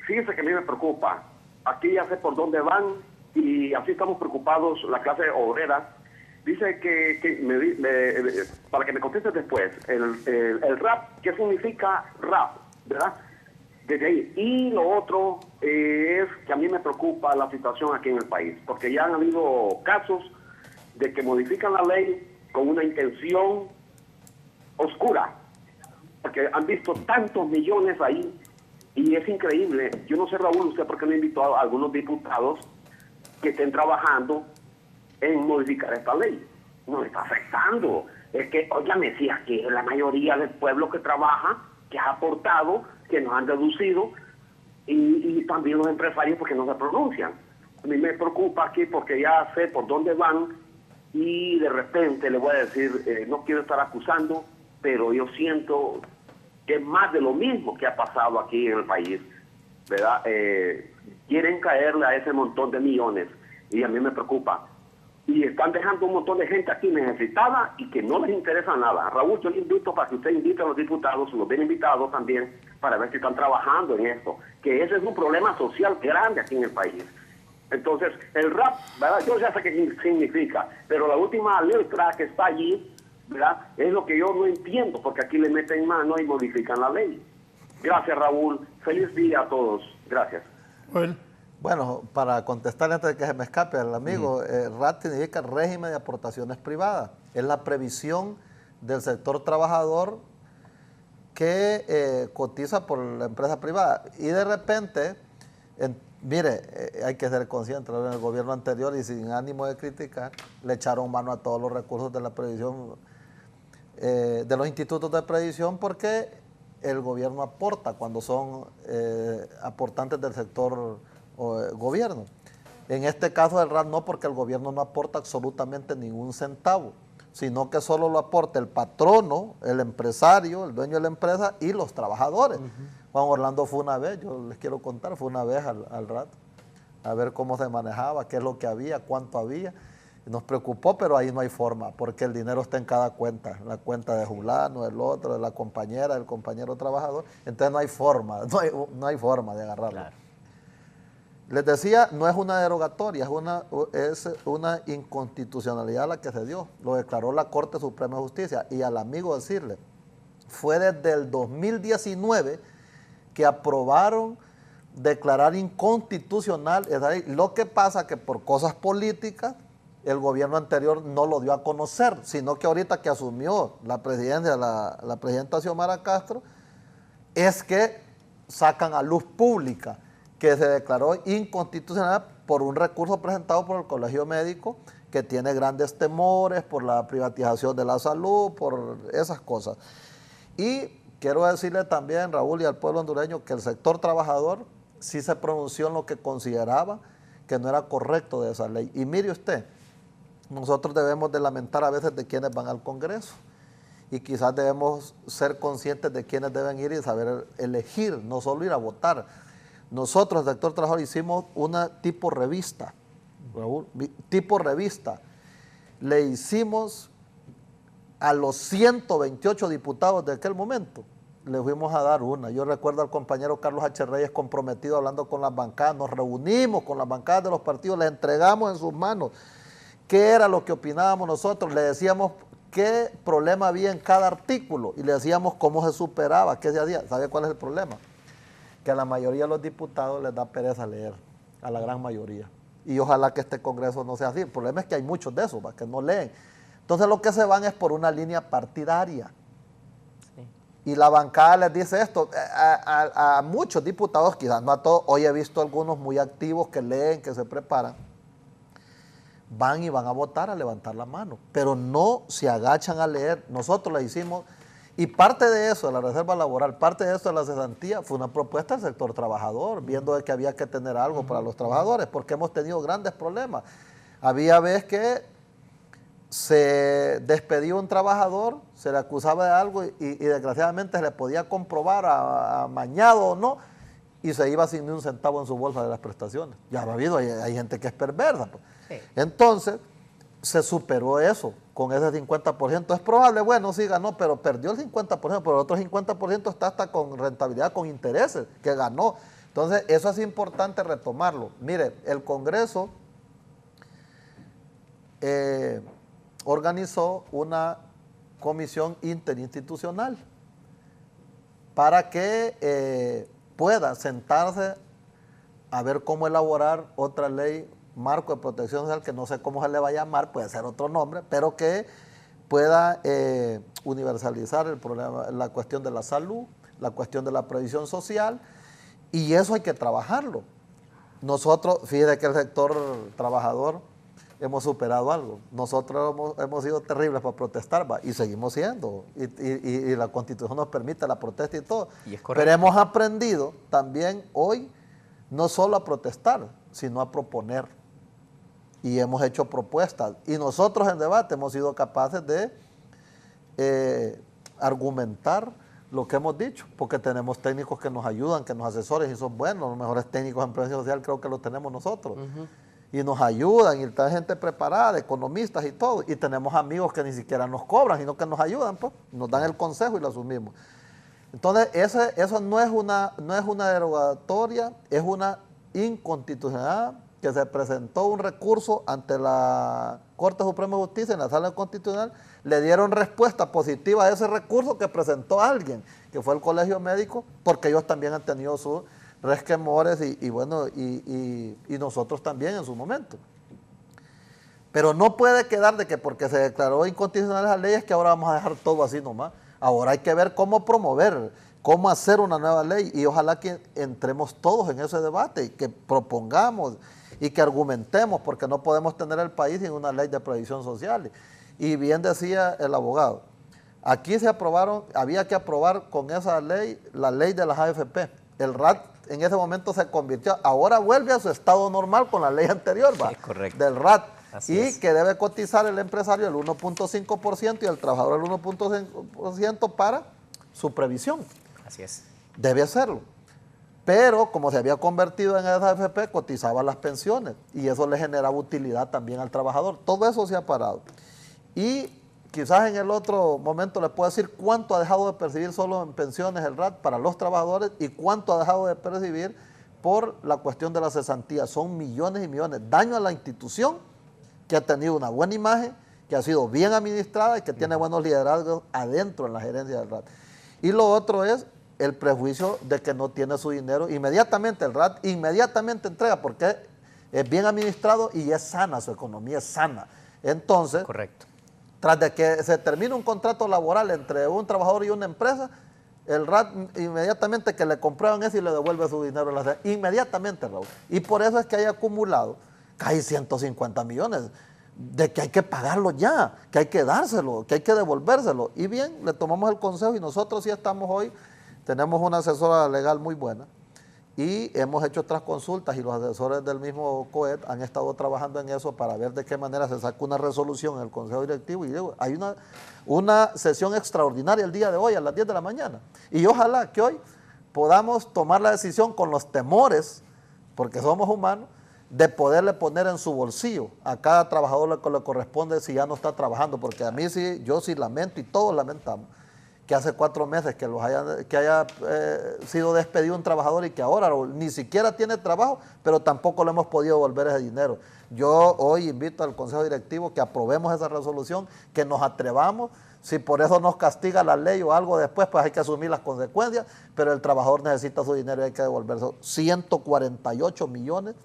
Fíjense que a mí me preocupa. Aquí ya sé por dónde van y así estamos preocupados la clase obrera. Dice para que me contestes después, el RAP, ¿qué significa RAP? ¿Verdad? Desde ahí. Y lo otro es que a mí me preocupa la situación aquí en el país, porque ya han habido casos de que modifican la ley con una intención oscura, porque han visto tantos millones ahí, y es increíble. Yo no sé, Raúl, usted por qué no invitó a algunos diputados que estén trabajando en modificar esta ley. Nos está afectando. Es que, óigame, si aquí la mayoría del pueblo que trabaja, que ha aportado, que nos han deducido, y también los empresarios porque no se pronuncian. A mí me preocupa aquí porque ya sé por dónde van, y de repente le voy a decir, no quiero estar acusando, pero yo siento que es más de lo mismo que ha pasado aquí en el país, ¿verdad? Quieren caerle a ese montón de millones, y a mí me preocupa. Y están dejando un montón de gente aquí necesitada y que no les interesa nada. Raúl, yo le invito para que usted invite a los diputados, los bien invitados también, para ver si están trabajando en esto, que ese es un problema social grande aquí en el país. Entonces, el RAP, ¿verdad? Yo ya sé qué significa, pero la última letra que está allí, ¿verdad? Es lo que yo no entiendo, porque aquí le meten mano y modifican la ley. Gracias, Raúl. Feliz día a todos. Gracias. Bueno, para contestarle antes de que se me escape al amigo, RAT significa régimen de aportaciones privadas. Es la previsión del sector trabajador que cotiza por la empresa privada. Y de repente, mire, hay que ser consciente, en el gobierno anterior y sin ánimo de criticar, le echaron mano a todos los recursos de la previsión, de los institutos de previsión, porque el gobierno aporta cuando son aportantes del sector gobierno. En este caso del RAT no, porque el gobierno no aporta absolutamente ningún centavo, sino que solo lo aporta el patrono, el empresario, el dueño de la empresa y los trabajadores. Juan Orlando fue una vez, yo les quiero contar, fue una vez al RAT a ver cómo se manejaba, qué es lo que había, cuánto había. Nos preocupó, pero ahí no hay forma, porque el dinero está en cada cuenta, la cuenta de fulano, del otro, de la compañera, del compañero trabajador. Entonces no hay forma, no hay forma de agarrarlo. Claro. Les decía, no es una derogatoria, es una inconstitucionalidad la que se dio. Lo declaró la Corte Suprema de Justicia. Y al amigo decirle, fue desde el 2019 que aprobaron declarar inconstitucional esa ley. Lo que pasa que por cosas políticas el gobierno anterior no lo dio a conocer, sino que ahorita que asumió la presidencia, la presidenta Xiomara Castro, es que sacan a luz pública que se declaró inconstitucional por un recurso presentado por el Colegio Médico, que tiene grandes temores por la privatización de la salud, por esas cosas. Y quiero decirle también, Raúl, y al pueblo hondureño, que el sector trabajador sí se pronunció en lo que consideraba que no era correcto de esa ley. Y mire usted, nosotros debemos de lamentar a veces de quienes van al Congreso, y quizás debemos ser conscientes de quienes deben ir y saber elegir, no solo ir a votar. Nosotros, el sector trabajador, hicimos una tipo revista, Raúl, tipo revista. Le hicimos a los 128 diputados de aquel momento, le fuimos a dar una. Yo recuerdo al compañero Carlos H. Reyes comprometido hablando con las bancadas, nos reunimos con las bancadas de los partidos, les entregamos en sus manos qué era lo que opinábamos nosotros, le decíamos qué problema había en cada artículo y le decíamos cómo se superaba, qué se hacía. ¿Sabe cuál es el problema? Que a la mayoría de los diputados les da pereza leer, a la gran mayoría. Y ojalá que este Congreso no sea así. El problema es que hay muchos de esos, que no leen. Entonces lo que se van es por una línea partidaria. Sí. Y la bancada les dice esto a muchos diputados, quizás no a todos. Hoy he visto algunos muy activos que leen, que se preparan. Van y van a votar, a levantar la mano, pero no se agachan a leer. Nosotros le hicimos, y parte de eso, de la reserva laboral, parte de eso de la cesantía, fue una propuesta del sector trabajador, viendo de que había que tener algo para los trabajadores, porque hemos tenido grandes problemas. Había veces que se despedía un trabajador, se le acusaba de algo y desgraciadamente se le podía comprobar amañado o no, y se iba sin ni un centavo en su bolsa de las prestaciones. Ya ha habido, hay gente que es perversa. Pues. Sí. Entonces, se superó eso con ese 50%. Es probable, bueno, sí ganó, pero perdió el 50%, pero el otro 50% está hasta con rentabilidad, con intereses, que ganó. Entonces, eso es importante retomarlo. Mire, el Congreso organizó una comisión interinstitucional para que pueda sentarse a ver cómo elaborar otra ley marco de protección social, que no sé cómo se le va a llamar, puede ser otro nombre, pero que pueda universalizar el problema, la cuestión de la salud, la cuestión de la previsión social, y eso hay que trabajarlo. Nosotros, fíjate que el sector trabajador hemos superado algo. Nosotros hemos sido terribles para protestar, ¿va? Y seguimos siendo, y la Constitución nos permite la protesta y todo. Y es correcto. Pero hemos aprendido también hoy no solo a protestar, sino a proponer. Y hemos hecho propuestas. Y nosotros en debate hemos sido capaces de argumentar lo que hemos dicho, porque tenemos técnicos que nos ayudan, que nos asesoren y son buenos. Los mejores técnicos en prevención social creo que los tenemos nosotros. Y nos ayudan, y está gente preparada, economistas y todo. Y tenemos amigos que ni siquiera nos cobran, sino que nos ayudan, pues, nos dan el consejo y lo asumimos. Entonces, eso no es una derogatoria, es una inconstitucionalidad, que se presentó un recurso ante la Corte Suprema de Justicia en la Sala Constitucional, le dieron respuesta positiva a ese recurso que presentó alguien, que fue el Colegio Médico, porque ellos también han tenido sus resquemores y nosotros también en su momento. Pero no puede quedar de que porque se declaró inconstitucional esa ley es que ahora vamos a dejar todo así nomás. Ahora hay que ver cómo promover, cómo hacer una nueva ley, y ojalá que entremos todos en ese debate y que propongamos y que argumentemos, porque no podemos tener el país sin una ley de previsión social. Y bien decía el abogado, aquí se aprobaron, había que aprobar con esa ley, la ley de las AFP. El RAT en ese momento se convirtió, ahora vuelve a su estado normal con la ley anterior, ¿va? Sí, del RAT. Así es. Que debe cotizar el empresario el 1.5% y el trabajador el 1.5% para su previsión. Así es. Debe hacerlo. Pero como se había convertido en esa AFP, cotizaba las pensiones y eso le generaba utilidad también al trabajador. Todo eso se ha parado. Y quizás en el otro momento les puedo decir cuánto ha dejado de percibir solo en pensiones el RAT para los trabajadores y cuánto ha dejado de percibir por la cuestión de la cesantía. Son millones y millones. Daño a la institución, que ha tenido una buena imagen, que ha sido bien administrada y que tiene buenos liderazgos adentro en la gerencia del RAT. Y lo otro es el prejuicio de que no tiene su dinero. Inmediatamente el RAT inmediatamente entrega porque es bien administrado y es sana, su economía es sana. Entonces, correcto, tras de que se termine un contrato laboral entre un trabajador y una empresa, el RAT inmediatamente que le comprueban eso y le devuelve su dinero a la inmediatamente, Raúl. Y por eso es que hay acumulado casi 150 millones de que hay que pagarlo ya, que hay que dárselo, que hay que devolvérselo. Y bien, le tomamos el consejo y nosotros sí estamos hoy, tenemos una asesora legal muy buena y hemos hecho otras consultas y los asesores del mismo COET han estado trabajando en eso para ver de qué manera se saca una resolución en el Consejo Directivo. Y hay una sesión extraordinaria el día de hoy a las 10 de la mañana. Y ojalá que hoy podamos tomar la decisión con los temores, porque somos humanos, de poderle poner en su bolsillo a cada trabajador lo que le corresponde si ya no está trabajando, porque a mí sí, yo sí lamento y todos lamentamos que hace 4 meses que haya sido despedido un trabajador y que ahora ni siquiera tiene trabajo, pero tampoco le hemos podido devolver ese dinero. Yo hoy invito al Consejo Directivo que aprobemos esa resolución, que nos atrevamos. Si por eso nos castiga la ley o algo después, pues hay que asumir las consecuencias, pero el trabajador necesita su dinero y hay que devolverse 148 millones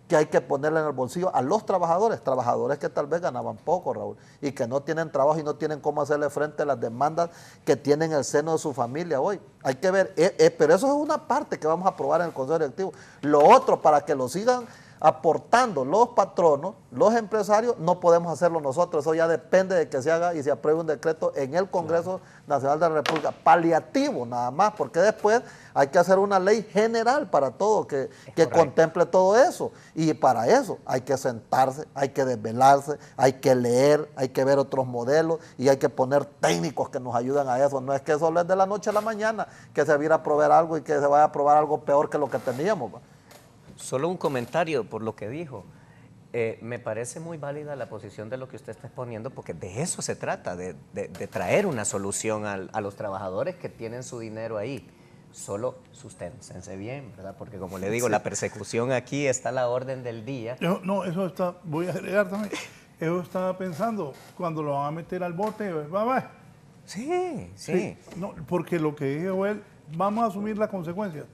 que hay que ponerle en el bolsillo a los trabajadores que tal vez ganaban poco, Raúl, y que no tienen trabajo y no tienen cómo hacerle frente a las demandas que tienen en el seno de su familia hoy. Hay que ver, pero eso es una parte que vamos a aprobar en el Consejo Directivo. Lo otro, para que lo sigan aportando los patronos, los empresarios, no podemos hacerlo nosotros. Eso ya depende de que se haga y se apruebe un decreto en el Congreso Nacional de la República, paliativo nada más, porque después hay que hacer una ley general para todo, que contemple todo eso. Y para eso hay que sentarse, hay que desvelarse, hay que leer, hay que ver otros modelos y hay que poner técnicos que nos ayuden a eso. No es que solo es de la noche a la mañana que se viera a aprobar algo y que se vaya a aprobar algo peor que lo que teníamos. Solo un comentario por lo que dijo. Me parece muy válida la posición de lo que usted está exponiendo, porque de eso se trata, de traer una solución a los trabajadores que tienen su dinero ahí. Solo susténsense bien, ¿verdad? Porque como le digo, la persecución aquí está a la orden del día. No, eso está, voy a agregar también, eso estaba pensando, cuando lo van a meter al bote, va. Sí. No, porque lo que dijo él, vamos a asumir las consecuencias.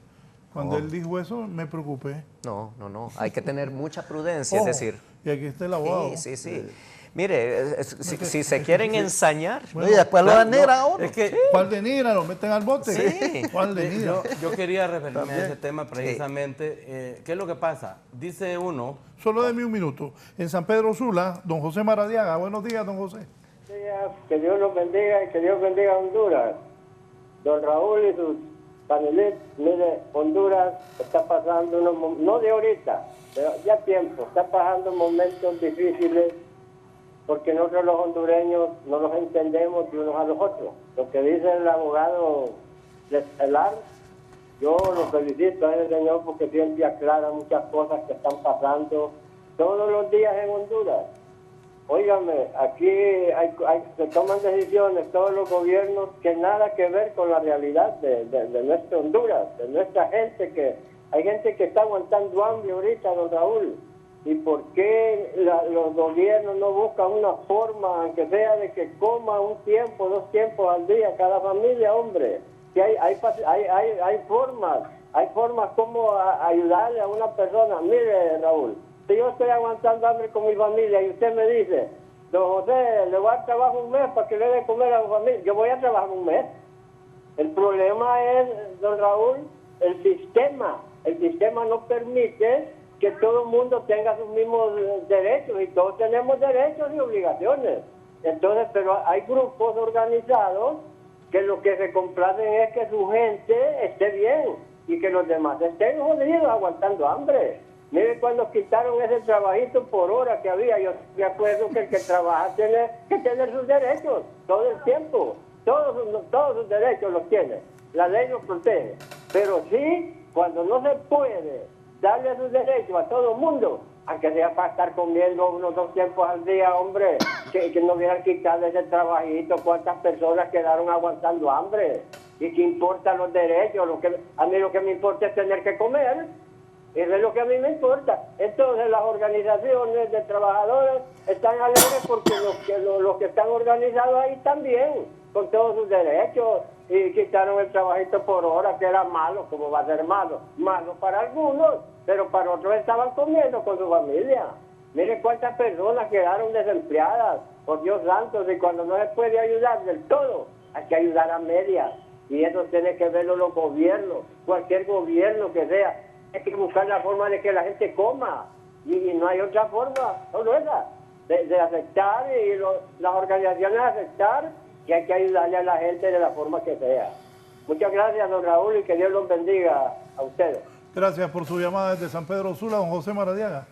Cuando él dijo eso, me preocupé. No. Hay que tener mucha prudencia, Ojo, es decir. Y aquí está el abogado. Sí. Mire, si se quieren ensañar. Bueno, y después lo denigran a uno. Es que, ¿Cuál denigran? ¿Lo meten al bote? Sí. ¿Cuál denigran? yo quería referirme a ese tema precisamente. ¿Qué es lo que pasa? Dice uno... Solo deme un minuto. En San Pedro Sula, don José Maradiaga. Buenos días, don José. Buenos días, que Dios los bendiga y que Dios bendiga a Honduras. Don Raúl y sus panelistas, mire, Honduras está pasando no de ahorita, pero ya tiempo, está pasando momentos difíciles porque nosotros los hondureños no los entendemos de unos a los otros. Lo que dice el abogado Estelar, yo lo felicito a ese señor porque siempre aclara muchas cosas que están pasando todos los días en Honduras. Óigame, aquí se toman decisiones todos los gobiernos que nada que ver con la realidad de nuestra Honduras, de nuestra gente, que hay gente que está aguantando hambre ahorita, don Raúl. ¿Y por qué los gobiernos no buscan una forma, aunque sea de que coma un tiempo, 2 tiempos al día cada familia, hombre? Que hay formas como ayudarle a una persona. Mire, Raúl, si yo estoy aguantando hambre con mi familia y usted me dice, don José, le voy a trabajar un mes para que le dé comer a su familia, yo voy a trabajar un mes. El problema es, don Raúl, el sistema. El sistema no permite que todo el mundo tenga sus mismos derechos y todos tenemos derechos y obligaciones. Entonces, pero hay grupos organizados que lo que se complacen es que su gente esté bien y que los demás estén jodidos aguantando hambre. Mire, cuando quitaron ese trabajito por hora que había, yo me acuerdo que el que trabaja tiene que tener sus derechos todo el tiempo. Todos sus derechos los tiene. La ley los protege. Pero sí, cuando no se puede darle sus derechos a todo el mundo, aunque sea para estar comiendo unos 2 tiempos al día, hombre, que no hubieran quitado ese trabajito, cuántas personas quedaron aguantando hambre. ¿Y qué importan los derechos? A mí lo que me importa es tener que comer. Eso es lo que a mí me importa. Entonces las organizaciones de trabajadores están alegres porque los que están organizados ahí están bien, con todos sus derechos, y quitaron el trabajito por hora, que era malo. ¿Cómo va a ser malo? Malo para algunos, pero para otros estaban comiendo con su familia. Mire cuántas personas quedaron desempleadas, por Dios santo, y cuando no se puede ayudar del todo, hay que ayudar a medias, y eso tiene que verlo los gobiernos, cualquier gobierno que sea. Hay que buscar la forma de que la gente coma, y no hay otra forma, solo esa, de aceptar, y las organizaciones aceptar que hay que ayudarle a la gente de la forma que sea. Muchas gracias, don Raúl, y que Dios los bendiga a ustedes. Gracias por su llamada desde San Pedro Sula, don José Maradiaga.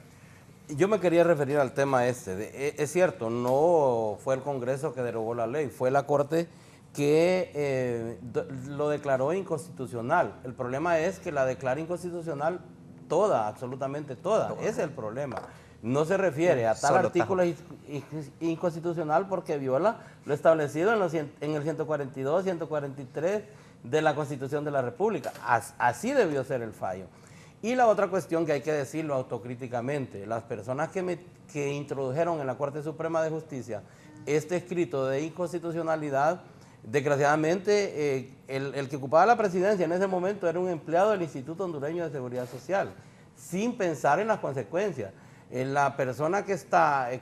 Yo me quería referir al tema es cierto, no fue el Congreso que derogó la ley, fue la Corte que lo declaró inconstitucional. El problema es que la declara inconstitucional toda, absolutamente toda. Ese es el problema. No se refiere a tal artículo inconstitucional porque viola lo establecido en el 142, 143 de la Constitución de la República. Así debió ser el fallo. Y la otra cuestión que hay que decirlo autocríticamente, las personas que introdujeron en la Corte Suprema de Justicia este escrito de inconstitucionalidad, desgraciadamente el que ocupaba la presidencia en ese momento era un empleado del Instituto Hondureño de Seguridad Social, sin pensar en las consecuencias. La persona que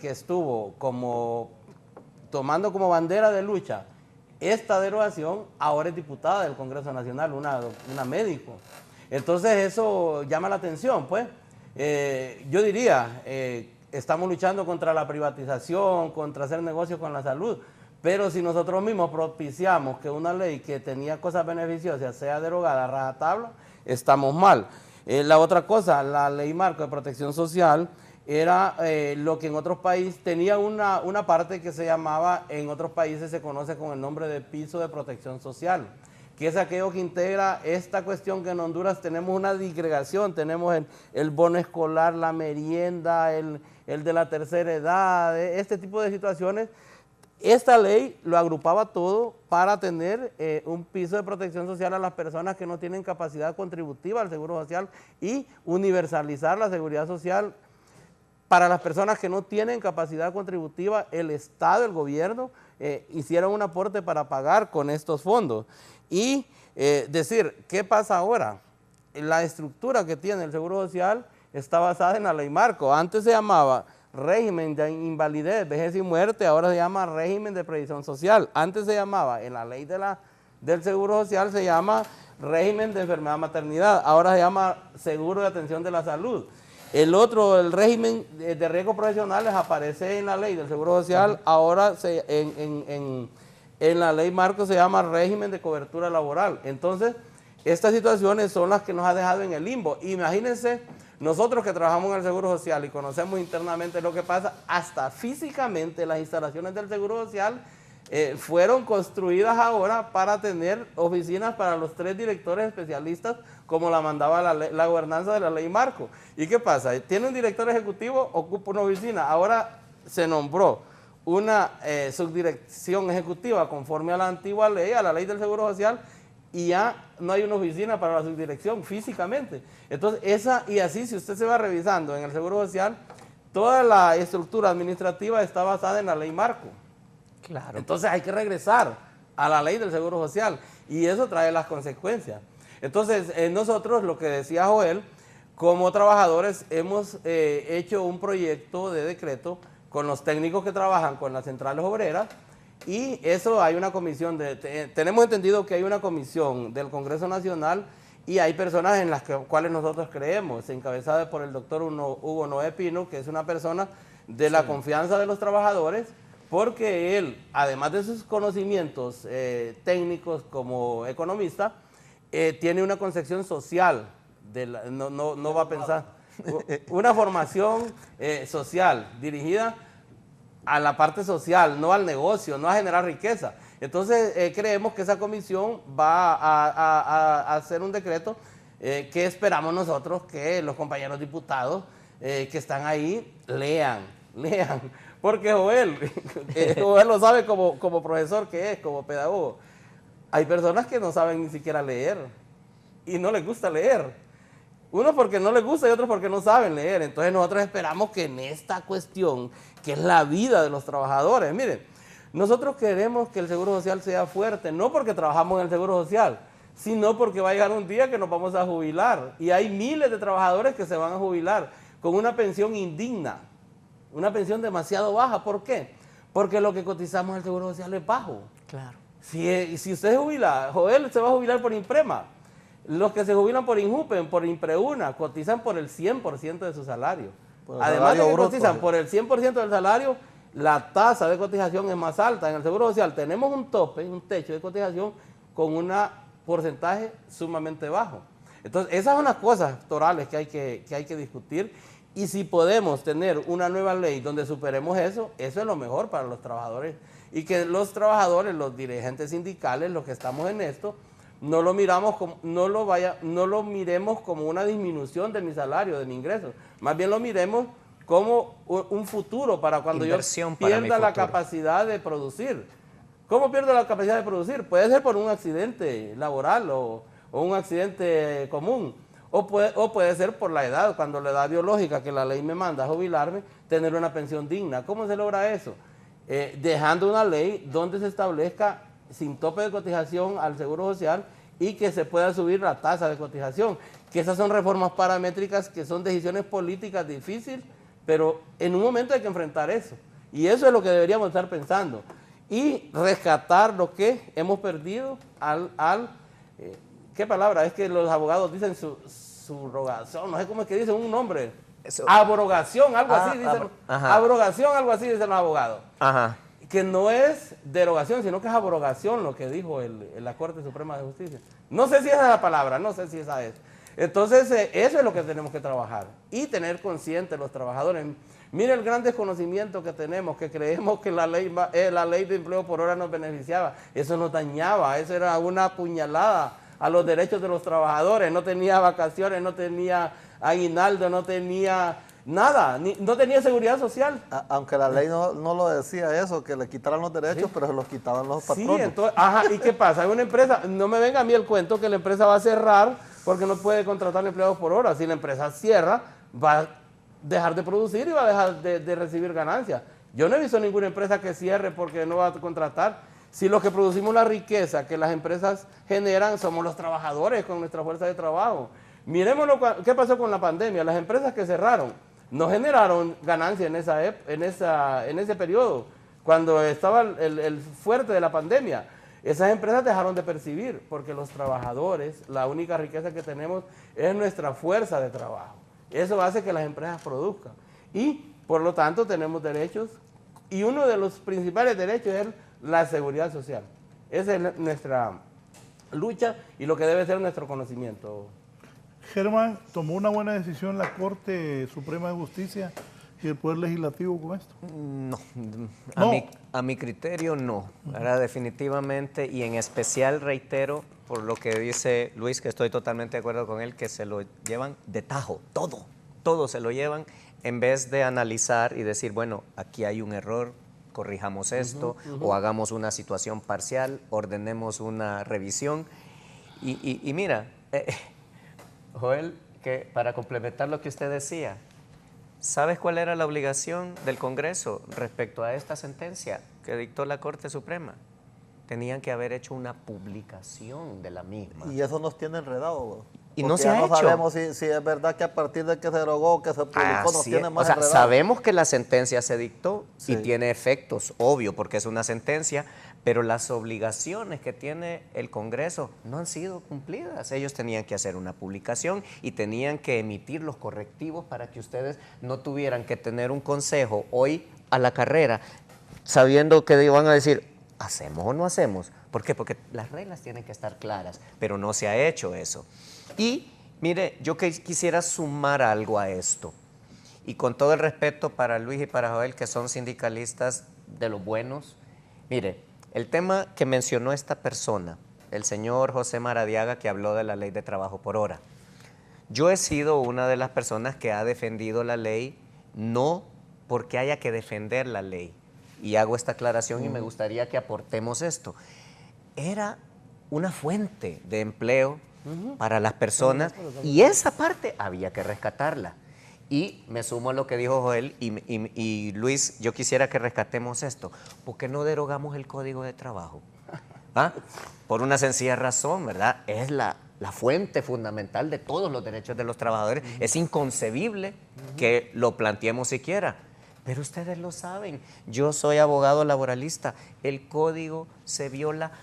estuvo tomando como bandera de lucha esta derogación, ahora es diputada del Congreso Nacional, una médico. Entonces eso llama la atención, pues. yo diría, estamos luchando contra la privatización, contra hacer negocios con la salud, pero si nosotros mismos propiciamos que una ley que tenía cosas beneficiosas sea derogada a rajatabla, estamos mal. La otra cosa, la ley marco de protección social, era lo que en otros países tenía una parte que se llamaba, en otros países se conoce con el nombre de piso de protección social, que es aquello que integra esta cuestión que en Honduras tenemos una disgregación, tenemos el bono escolar, la merienda, el de la tercera edad, este tipo de situaciones. Esta ley lo agrupaba todo para tener un piso de protección social a las personas que no tienen capacidad contributiva al Seguro Social y universalizar la seguridad social para las personas que no tienen capacidad contributiva. El Estado, el gobierno, hicieron un aporte para pagar con estos fondos. Y decir, ¿qué pasa ahora? La estructura que tiene el Seguro Social está basada en la ley marco. Antes se llamaba régimen de invalidez, vejez y muerte, ahora se llama régimen de previsión social. Antes se llamaba, en la ley del Seguro Social se llama régimen de enfermedad maternidad, ahora se llama seguro de atención de la salud. El otro, el régimen de riesgos profesionales, aparece en la ley del Seguro Social, ahora en la ley marco se llama régimen de cobertura laboral. Entonces, estas situaciones son las que nos ha dejado en el limbo. Imagínense, nosotros que trabajamos en el Seguro Social y conocemos internamente lo que pasa, hasta físicamente las instalaciones del Seguro Social fueron construidas ahora para tener oficinas para los 3 directores especialistas, como la mandaba la gobernanza de la ley marco. ¿Y qué pasa? Tiene un director ejecutivo, ocupa una oficina. Ahora se nombró una subdirección ejecutiva conforme a la antigua ley, a la ley del Seguro Social, y ya no hay una oficina para la subdirección físicamente. Entonces, y así, si usted se va revisando en el Seguro Social, toda la estructura administrativa está basada en la ley marco. Claro. Entonces hay que regresar a la ley del Seguro Social y eso trae las consecuencias. Entonces, nosotros, lo que decía Joel, como trabajadores hemos hecho un proyecto de decreto con los técnicos que trabajan con las centrales obreras, y eso hay una comisión, tenemos entendido que hay una comisión del Congreso Nacional y hay personas en las cuales nosotros creemos, encabezada por el doctor Hugo Noé Pino, que es una persona de la confianza de los trabajadores, porque él, además de sus conocimientos técnicos como economista, tiene una concepción social, no va a pensar, una formación social dirigida a la parte social, no al negocio, no a generar riqueza. Entonces creemos que esa comisión va a hacer un decreto que esperamos nosotros que los compañeros diputados que están ahí lean. Porque Joel lo sabe como profesor que es, como pedagogo. Hay personas que no saben ni siquiera leer y no les gusta leer. Unos porque no les gusta y otros porque no saben leer. Entonces nosotros esperamos que en esta cuestión, que es la vida de los trabajadores, miren, nosotros queremos que el Seguro Social sea fuerte, no porque trabajamos en el Seguro Social, sino porque va a llegar un día que nos vamos a jubilar. Y hay miles de trabajadores que se van a jubilar con una pensión indigna, una pensión demasiado baja. ¿Por qué? Porque lo que cotizamos al Seguro Social es bajo. Claro. Si usted se jubila, Joel se va a jubilar por Imprema. Los que se jubilan por Injupen, por Impreuna, cotizan por el 100% de su salario. Además de que cotizan por el 100% del salario, la tasa de cotización es más alta. En el Seguro Social tenemos un tope, un techo de cotización con un porcentaje sumamente bajo. Entonces, esas son las cosas torales que hay que discutir. Y si podemos tener una nueva ley donde superemos eso es lo mejor para los trabajadores. Y que los trabajadores, los dirigentes sindicales, los que estamos en esto, no lo miremos como una disminución de mi salario, de mi ingreso. Más bien lo miremos como un futuro para cuando Inversión yo pierda la capacidad de producir. ¿Cómo pierdo la capacidad de producir? Puede ser por un accidente laboral o un accidente común. O puede ser por la edad, cuando la edad biológica que la ley me manda a jubilarme, tener una pensión digna. ¿Cómo se logra eso? Dejando una ley donde se establezca sin tope de cotización al Seguro Social y que se pueda subir la tasa de cotización. Que esas son reformas paramétricas, que son decisiones políticas difíciles, pero en un momento hay que enfrentar eso. Y eso es lo que deberíamos estar pensando. Y rescatar lo que hemos perdido ¿qué palabra? Es que los abogados dicen subrogación, no sé cómo es que dicen un nombre. Abrogación, algo así dicen. Abrogación, algo así dicen los abogados. Ajá. Que no es derogación, sino que es abrogación lo que dijo la Corte Suprema de Justicia. No sé si esa es la palabra, no sé si esa es. Entonces, eso es lo que tenemos que trabajar y tener conscientes los trabajadores. Mire el gran desconocimiento que tenemos, que creemos que la ley de empleo por hora nos beneficiaba. Eso nos dañaba, eso era una puñalada a los derechos de los trabajadores. No tenía vacaciones, no tenía aguinaldo, no tenía nada, no tenía seguridad social. Aunque la ley no lo decía eso, que le quitaran los derechos, pero se los quitaban los patronos. Sí, entonces, ¿y qué pasa? Hay una empresa, no me venga a mí el cuento que la empresa va a cerrar porque no puede contratar empleados por hora. Si la empresa cierra, va a dejar de producir y va a dejar de recibir ganancias. Yo no he visto ninguna empresa que cierre porque no va a contratar. Si los que producimos la riqueza que las empresas generan somos los trabajadores con nuestra fuerza de trabajo. Miremos qué pasó con la pandemia. Las empresas que cerraron no generaron ganancia en ese periodo, cuando estaba el fuerte de la pandemia. Esas empresas dejaron de percibir, porque los trabajadores, la única riqueza que tenemos es nuestra fuerza de trabajo. Eso hace que las empresas produzcan. Y, por lo tanto, tenemos derechos, y uno de los principales derechos es la seguridad social. Esa es nuestra lucha y lo que debe ser nuestro conocimiento. Germán, ¿tomó una buena decisión la Corte Suprema de Justicia y el Poder Legislativo con esto? No, ¿No? A mi criterio no, ¿verdad? Definitivamente, y en especial reitero por lo que dice Luis, que estoy totalmente de acuerdo con él, que se lo llevan de tajo, todo se lo llevan, en vez de analizar y decir, bueno, aquí hay un error, corrijamos esto, o hagamos una situación parcial, ordenemos una revisión. Y mira, Joel, que para complementar lo que usted decía, ¿sabes cuál era la obligación del Congreso respecto a esta sentencia que dictó la Corte Suprema? Tenían que haber hecho una publicación de la misma. Y eso nos tiene enredados. Y no se ha hecho. No sabemos si es verdad que a partir de que se derogó, que se publicó, nos tiene más enredados. Sabemos que la sentencia se dictó Sí. y tiene efectos, obvio, porque es una sentencia, pero las obligaciones que tiene el Congreso no han sido cumplidas. Ellos tenían que hacer una publicación y tenían que emitir los correctivos para que ustedes no tuvieran que tener un consejo hoy a la carrera, sabiendo que van a decir, ¿hacemos o no hacemos? ¿Por qué? Porque las reglas tienen que estar claras, pero no se ha hecho eso. Y, mire, yo quisiera sumar algo a esto, y con todo el respeto para Luis y para Joel, que son sindicalistas de los buenos, mire, el tema que mencionó esta persona, el señor José Maradiaga, que habló de la ley de trabajo por hora, yo he sido una de las personas que ha defendido la ley, no porque haya que defender la ley, y hago esta aclaración y me gustaría que aportemos esto. Era una fuente de empleo para las personas y esa parte había que rescatarla. Y me sumo a lo que dijo Joel y Luis, yo quisiera que rescatemos esto. ¿Por qué no derogamos el Código de Trabajo? ¿Ah? Por una sencilla razón, ¿verdad? Es la fuente fundamental de todos los derechos de los trabajadores. Es inconcebible que lo planteemos siquiera. Pero ustedes lo saben, yo soy abogado laboralista, el código se viola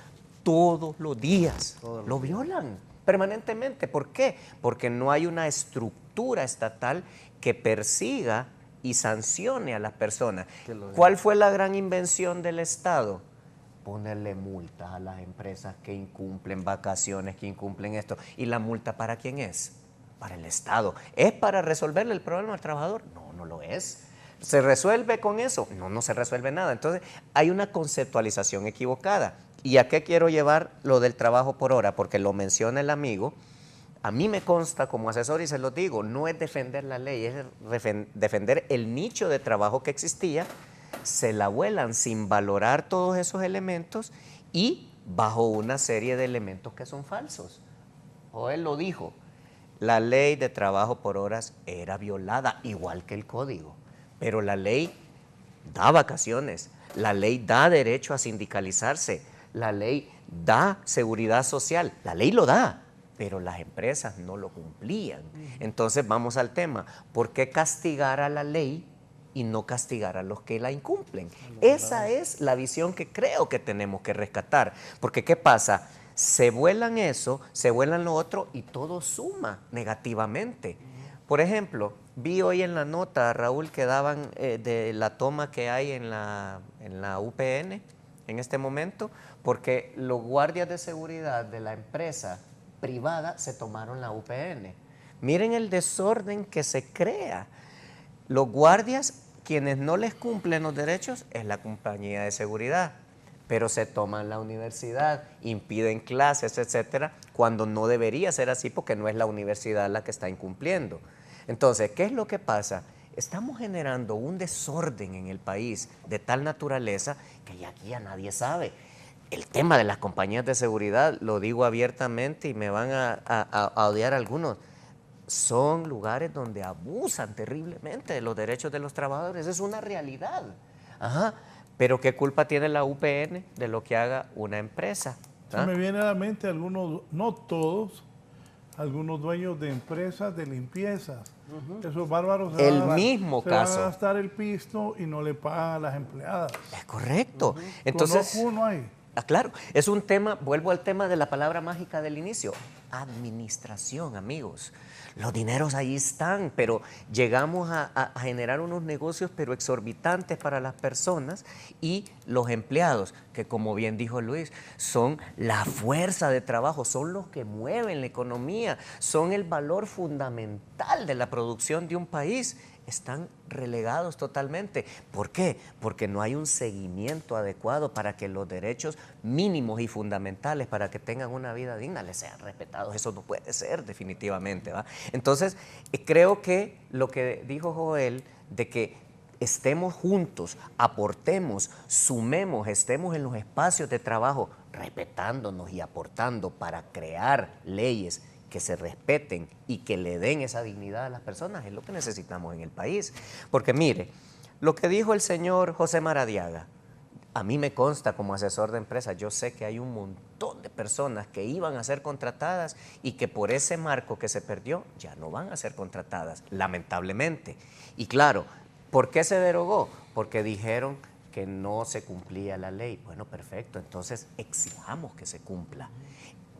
todos los días, lo violan permanentemente. ¿Por qué? Porque no hay una estructura estatal que persiga y sancione a las personas. ¿Cuál fue la gran invención del Estado? Ponerle multas a las empresas que incumplen vacaciones, que incumplen esto. ¿Y la multa para quién es? Para el Estado. ¿Es para resolverle el problema al trabajador? No, no lo es. ¿Se resuelve con eso? No, no se resuelve nada. Entonces, hay una conceptualización equivocada. ¿Y a qué quiero llevar lo del trabajo por hora? Porque lo menciona el amigo. A mí me consta como asesor y se lo digo, no es defender la ley, es defender el nicho de trabajo que existía. Se la vuelan sin valorar todos esos elementos y bajo una serie de elementos que son falsos. Joel lo dijo, la ley de trabajo por horas era violada, igual que el código. Pero la ley da vacaciones, la ley da derecho a sindicalizarse, la ley da seguridad social, la ley lo da, pero las empresas no lo cumplían. Entonces vamos al tema, ¿por qué castigar a la ley y no castigar a los que la incumplen? Esa es la visión que creo que tenemos que rescatar, porque ¿qué pasa? se vuelan eso, se vuelan lo otro y todo suma negativamente. Por ejemplo, vi hoy en la nota, Raúl, que daban de la toma que hay en la UPN en este momento, porque los guardias de seguridad de la empresa privada se tomaron la UPN. Miren el desorden que se crea. Los guardias, quienes no les cumplen los derechos, es la compañía de seguridad, pero se toman la universidad, impiden clases, etcétera, cuando no debería ser así porque no es la universidad la que está incumpliendo. Entonces, ¿qué es lo que pasa? Estamos generando un desorden en el país de tal naturaleza que ya aquí ya nadie sabe. El tema de las compañías de seguridad, lo digo abiertamente y me van a odiar algunos, son lugares donde abusan terriblemente de los derechos de los trabajadores. Es una realidad. Ajá. Pero ¿qué culpa tiene la UPN de lo que haga una empresa? Se me viene a la mente algunos, no todos, algunos dueños de empresas de limpieza. Esos bárbaros se van a gastar el pisto y no le pagan a las empleadas. Es correcto. Entonces, conozco uno ahí. Claro, es un tema, vuelvo al tema de la palabra mágica del inicio, administración, amigos. Los dineros ahí están, pero llegamos a generar unos negocios pero exorbitantes para las personas y los empleados, que como bien dijo Luis, son la fuerza de trabajo, son los que mueven la economía, son el valor fundamental de la producción de un país. Están relegados totalmente. ¿Por qué? Porque no hay un seguimiento adecuado para que los derechos mínimos y fundamentales para que tengan una vida digna les sean respetados. Eso no puede ser definitivamente, ¿va? Entonces, creo que lo que dijo Joel, de que estemos juntos, aportemos, sumemos, estemos en los espacios de trabajo, respetándonos y aportando para crear leyes que se respeten y que le den esa dignidad a las personas, es lo que necesitamos en el país. Porque mire, lo que dijo el señor José Maradiaga, a mí me consta como asesor de empresas, yo sé que hay un montón de personas que iban a ser contratadas y que por ese marco que se perdió ya no van a ser contratadas, lamentablemente. Y claro, ¿por qué se derogó? Porque dijeron que no se cumplía la ley. Bueno, perfecto, entonces exijamos que se cumpla.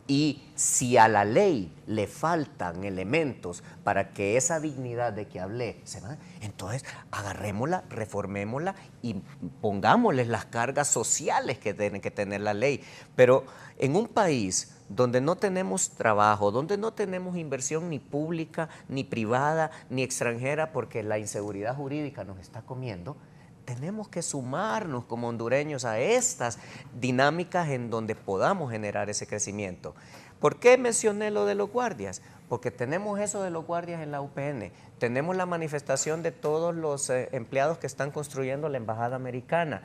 Y si a la ley le faltan elementos para que esa dignidad de que hablé se va, entonces agarrémosla, reformémosla y pongámosles las cargas sociales que tiene que tener la ley. Pero en un país donde no tenemos trabajo, donde no tenemos inversión ni pública, ni privada, ni extranjera, porque la inseguridad jurídica nos está comiendo, tenemos que sumarnos como hondureños a estas dinámicas en donde podamos generar ese crecimiento. ¿Por qué mencioné lo de los guardias? Porque tenemos eso de los guardias en la UPN, tenemos la manifestación de todos los empleados que están construyendo la embajada americana,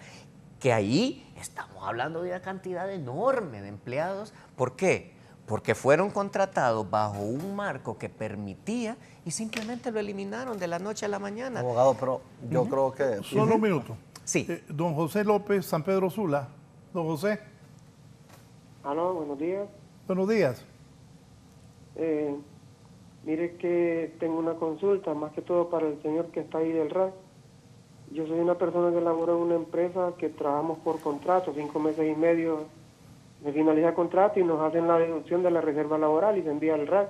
que ahí estamos hablando de una cantidad enorme de empleados. ¿Por qué? Porque fueron contratados bajo un marco que permitía y simplemente lo eliminaron de la noche a la mañana. Abogado, pero yo creo que... Solo un minuto. Sí. Don José López, San Pedro Sula. Don José. Aló, buenos días. Buenos días. Mire que tengo una consulta, más que todo para el señor que está ahí del RAC. Yo soy una persona que labora en una empresa que trabajamos por contrato, 5 meses y medio de finalizar contrato y nos hacen la deducción de la reserva laboral y se envía al RAC.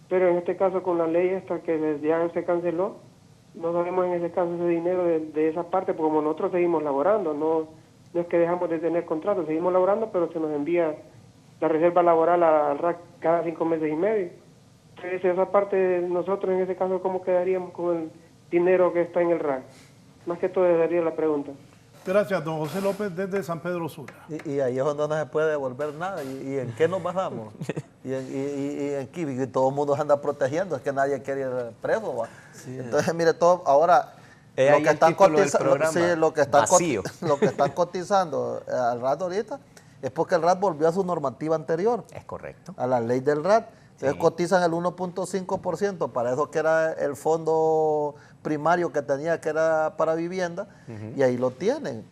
Pero en este caso con la ley esta que ya se canceló, no sabemos en ese caso ese dinero de esa parte, porque como nosotros seguimos laborando, no es que dejamos de tener contrato, seguimos laborando, pero se nos envía la reserva laboral al RAC cada 5 meses y medio. Entonces esa parte nosotros en ese caso, ¿cómo quedaríamos con el dinero que está en el RAC? Más que todo esa sería la pregunta. Gracias, don José López, desde San Pedro Sula. Y ahí es donde no se puede devolver nada. ¿Y en qué nos basamos? y en qué todo el mundo se anda protegiendo, es que nadie quiere ir preso. ¿Va? Sí, entonces, mire, todo ahora lo que están cotizando al RAT ahorita es porque el RAT volvió a su normativa anterior. Es correcto. A la ley del RAT. Entonces cotizan el 1.5%, para eso que era el fondo primario que tenía, que era para vivienda, y ahí lo tienen.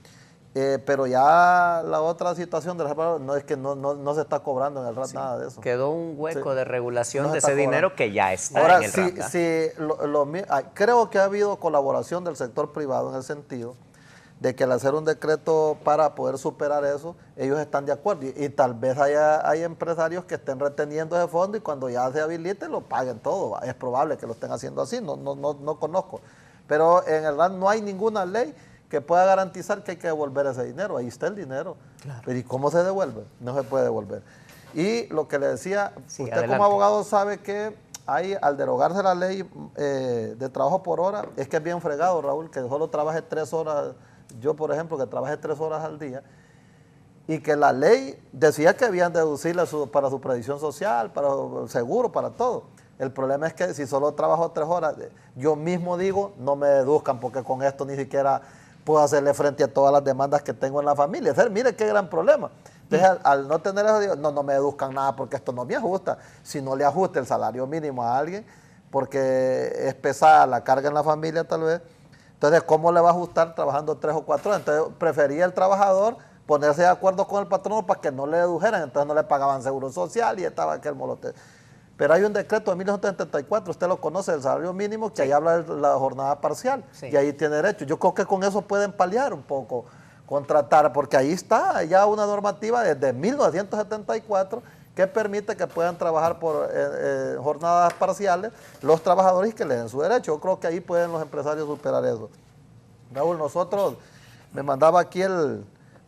Pero ya la otra situación de las no es que no se está cobrando en el RAT nada de eso. Quedó un hueco de regulación de ese dinero que ya está ahora, en el RAT. Creo que ha habido colaboración del sector privado en el sentido de que al hacer un decreto para poder superar eso, ellos están de acuerdo. Y tal vez hay empresarios que estén reteniendo ese fondo y cuando ya se habilite lo paguen todo. Es probable que lo estén haciendo así, no conozco. Pero en realidad no hay ninguna ley que pueda garantizar que hay que devolver ese dinero. Ahí está el dinero. Claro. Pero ¿y cómo se devuelve? No se puede devolver. Y lo que le decía, sí, usted adelante. Como abogado sabe que al derogarse la ley de trabajo por hora, es que es bien fregado, Raúl, que solo trabaje 3 horas. Yo, por ejemplo, que trabajé 3 horas al día, y que la ley decía que habían deducible para su previsión social, para el seguro, para todo. El problema es que si solo trabajo 3 horas, yo mismo digo, no me deduzcan, porque con esto ni siquiera puedo hacerle frente a todas las demandas que tengo en la familia. Mire qué gran problema. Entonces, al no tener eso, digo, no me deduzcan nada, porque esto no me ajusta. Si no le ajusta el salario mínimo a alguien, porque es pesada la carga en la familia tal vez, entonces, ¿cómo le va a ajustar trabajando 3 o 4 horas? Entonces, prefería el trabajador ponerse de acuerdo con el patrono para que no le dedujeran, entonces no le pagaban seguro social y estaba aquel molote. Pero hay un decreto de 1974, usted lo conoce, del salario mínimo, que sí. Ahí habla de la jornada parcial, sí. Y ahí tiene derecho. Yo creo que con eso pueden paliar un poco, contratar, porque ahí está ya una normativa desde 1974 que permite que puedan trabajar por jornadas parciales los trabajadores y que les den su derecho. Yo creo que ahí pueden los empresarios superar eso. Raúl, nosotros, me mandaba aquí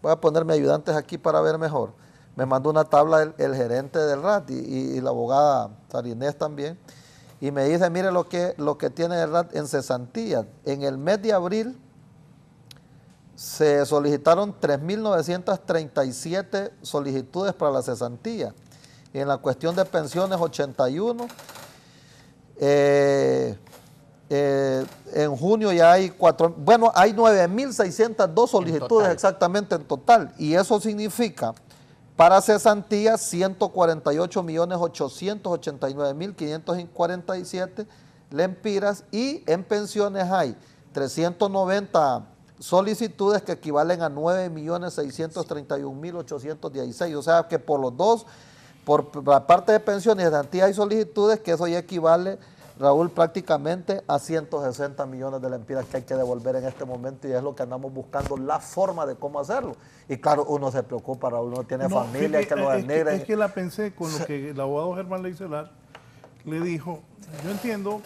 voy a poner mis ayudantes aquí para ver mejor, me mandó una tabla el gerente del RAT y la abogada Sarinés también, y me dice, mire lo que tiene el RAT en cesantía. En el mes de abril se solicitaron 3.937 solicitudes para la cesantía. Y en la cuestión de pensiones, 81. En junio ya hay hay 9.602 solicitudes exactamente en total. Y eso significa, para cesantía, 148.889.547 lempiras. Y en pensiones hay 390 solicitudes que equivalen a 9.631.816. O sea que por los dos, por la parte de pensiones y cesantía hay solicitudes que eso ya equivale, Raúl, prácticamente a 160 millones de lempiras que hay que devolver en este momento, y es lo que andamos buscando, la forma de cómo hacerlo. Y claro, uno se preocupa, Raúl, uno tiene familia, que lo denigren. Es que la pensé con lo que el abogado Germán Leicelar le dijo, yo entiendo,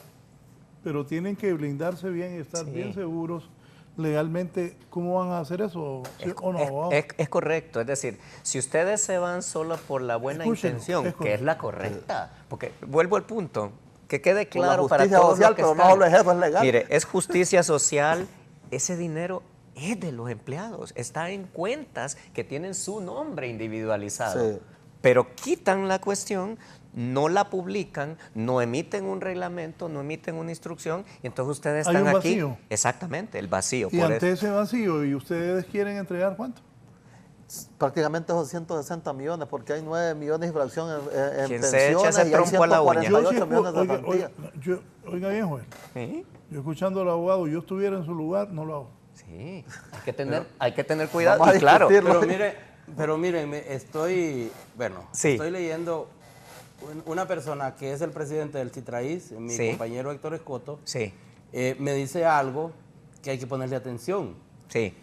pero tienen que blindarse bien y estar bien seguros legalmente. ¿Cómo van a hacer eso? ¿O no? Es correcto, es decir, si ustedes se van solo por la buena intención, que es la correcta, porque vuelvo al punto, que quede claro para todos social, los que pero están. No solo es eso, es legal. Mire, es justicia social, ese dinero es de los empleados, está en cuentas que tienen su nombre individualizado, sí. Pero quitan la cuestión, no la publican, no emiten un reglamento, no emiten una instrucción, y entonces ustedes están aquí. ¿Hay un vacío? Exactamente, el vacío. Y ante ese vacío, ¿y ustedes quieren entregar cuánto? Prácticamente son 160 millones, porque hay 9 millones de fracción en pensiones se echa ese trompo a la uña. 148 millones de cesantía. Oiga bien, Joel, ¿sí? Yo escuchando al abogado, yo estuviera en su lugar, no lo hago. Sí, hay que tener cuidado, y claro. Pero miren, estoy leyendo una persona que es el presidente del Citraís, mi compañero Héctor Escoto, me dice algo que hay que ponerle atención. Sí.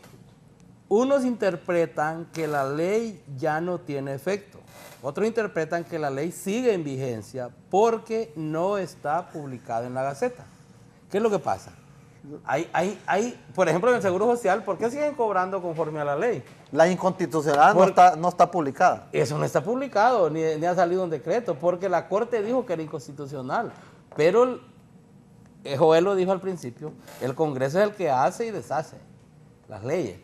Unos interpretan que la ley ya no tiene efecto. Otros interpretan que la ley sigue en vigencia porque no está publicada en la Gaceta. ¿Qué es lo que pasa? Por ejemplo, en el Seguro Social, ¿por qué siguen cobrando conforme a la ley? La inconstitucional no está publicada. Eso no está publicado, ni ha salido un decreto, porque la Corte dijo que era inconstitucional. Pero Joel lo dijo al principio, el Congreso es el que hace y deshace las leyes.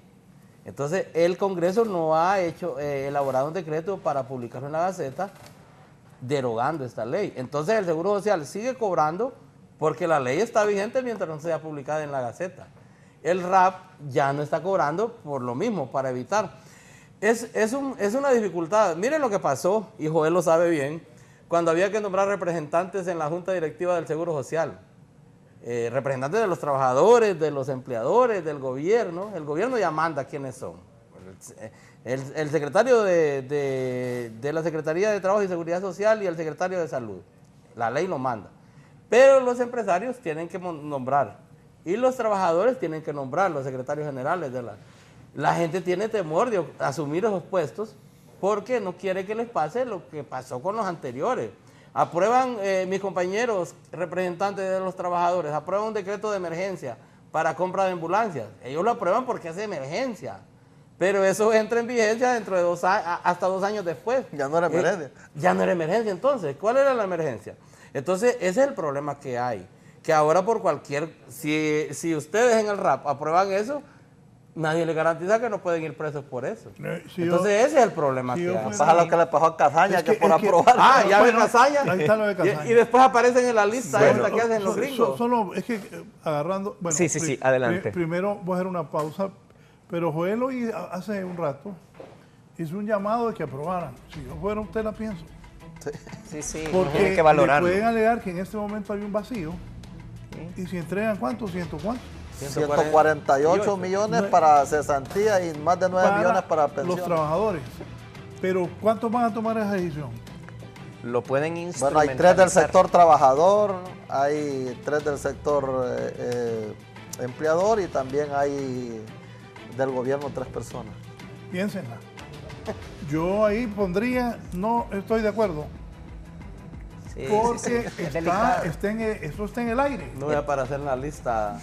Entonces, el Congreso no ha elaborado un decreto para publicarlo en la Gaceta derogando esta ley. Entonces, el Seguro Social sigue cobrando porque la ley está vigente mientras no sea publicada en la Gaceta. El RAP ya no está cobrando por lo mismo, para evitar. Es una dificultad. Miren lo que pasó, y Joel lo sabe bien, cuando había que nombrar representantes en la Junta Directiva del Seguro Social. Representantes de los trabajadores, de los empleadores, del gobierno. El gobierno ya manda quiénes son. El secretario de la Secretaría de Trabajo y Seguridad Social y el secretario de Salud. La ley lo manda. Pero los empresarios tienen que nombrar. Y los trabajadores tienen que nombrar los secretarios generales la gente tiene temor de asumir esos puestos porque no quiere que les pase lo que pasó con los anteriores. Aprueban, mis compañeros representantes de los trabajadores, aprueban un decreto de emergencia para compra de ambulancias. Ellos lo aprueban porque es de emergencia, pero eso entra en vigencia dentro de hasta 2 años después. Ya no era emergencia. Ya no era emergencia, entonces, ¿cuál era la emergencia? Entonces, ese es el problema que hay, que ahora por cualquier, si ustedes en el RAP aprueban eso, nadie le garantiza que no pueden ir presos por eso. Entonces ese es el problema que hay. Pasa lo que le pasó a Casaña, que por aprobar. Ah, ya ves Casaña. Ahí está lo de Casaña. Y después aparecen en la lista esta que hacen los gringos. Solo es que agarrando... Bueno, Sí, adelante. Primero voy a hacer una pausa, pero Joel hoy hace un rato hizo un llamado de que aprobaran. Si yo fuera usted la pienso. Sí, Porque tiene que valorarlo. pueden alegar que en este momento hay un vacío. Y si entregan ¿cuánto? ¿100 cuánto? 148 millones para cesantía y más de 9 millones para pensiones. Los trabajadores. Pero ¿cuántos van a tomar esa decisión? Lo pueden Bueno, instrumentalizar. hay 3 del sector trabajador, hay 3 del sector empleador y también hay del gobierno 3 personas. Piénsenla. Yo ahí pondría, no estoy de acuerdo. Sí, Porque Es delicado. eso está en el aire. No voy a aparecer en la lista.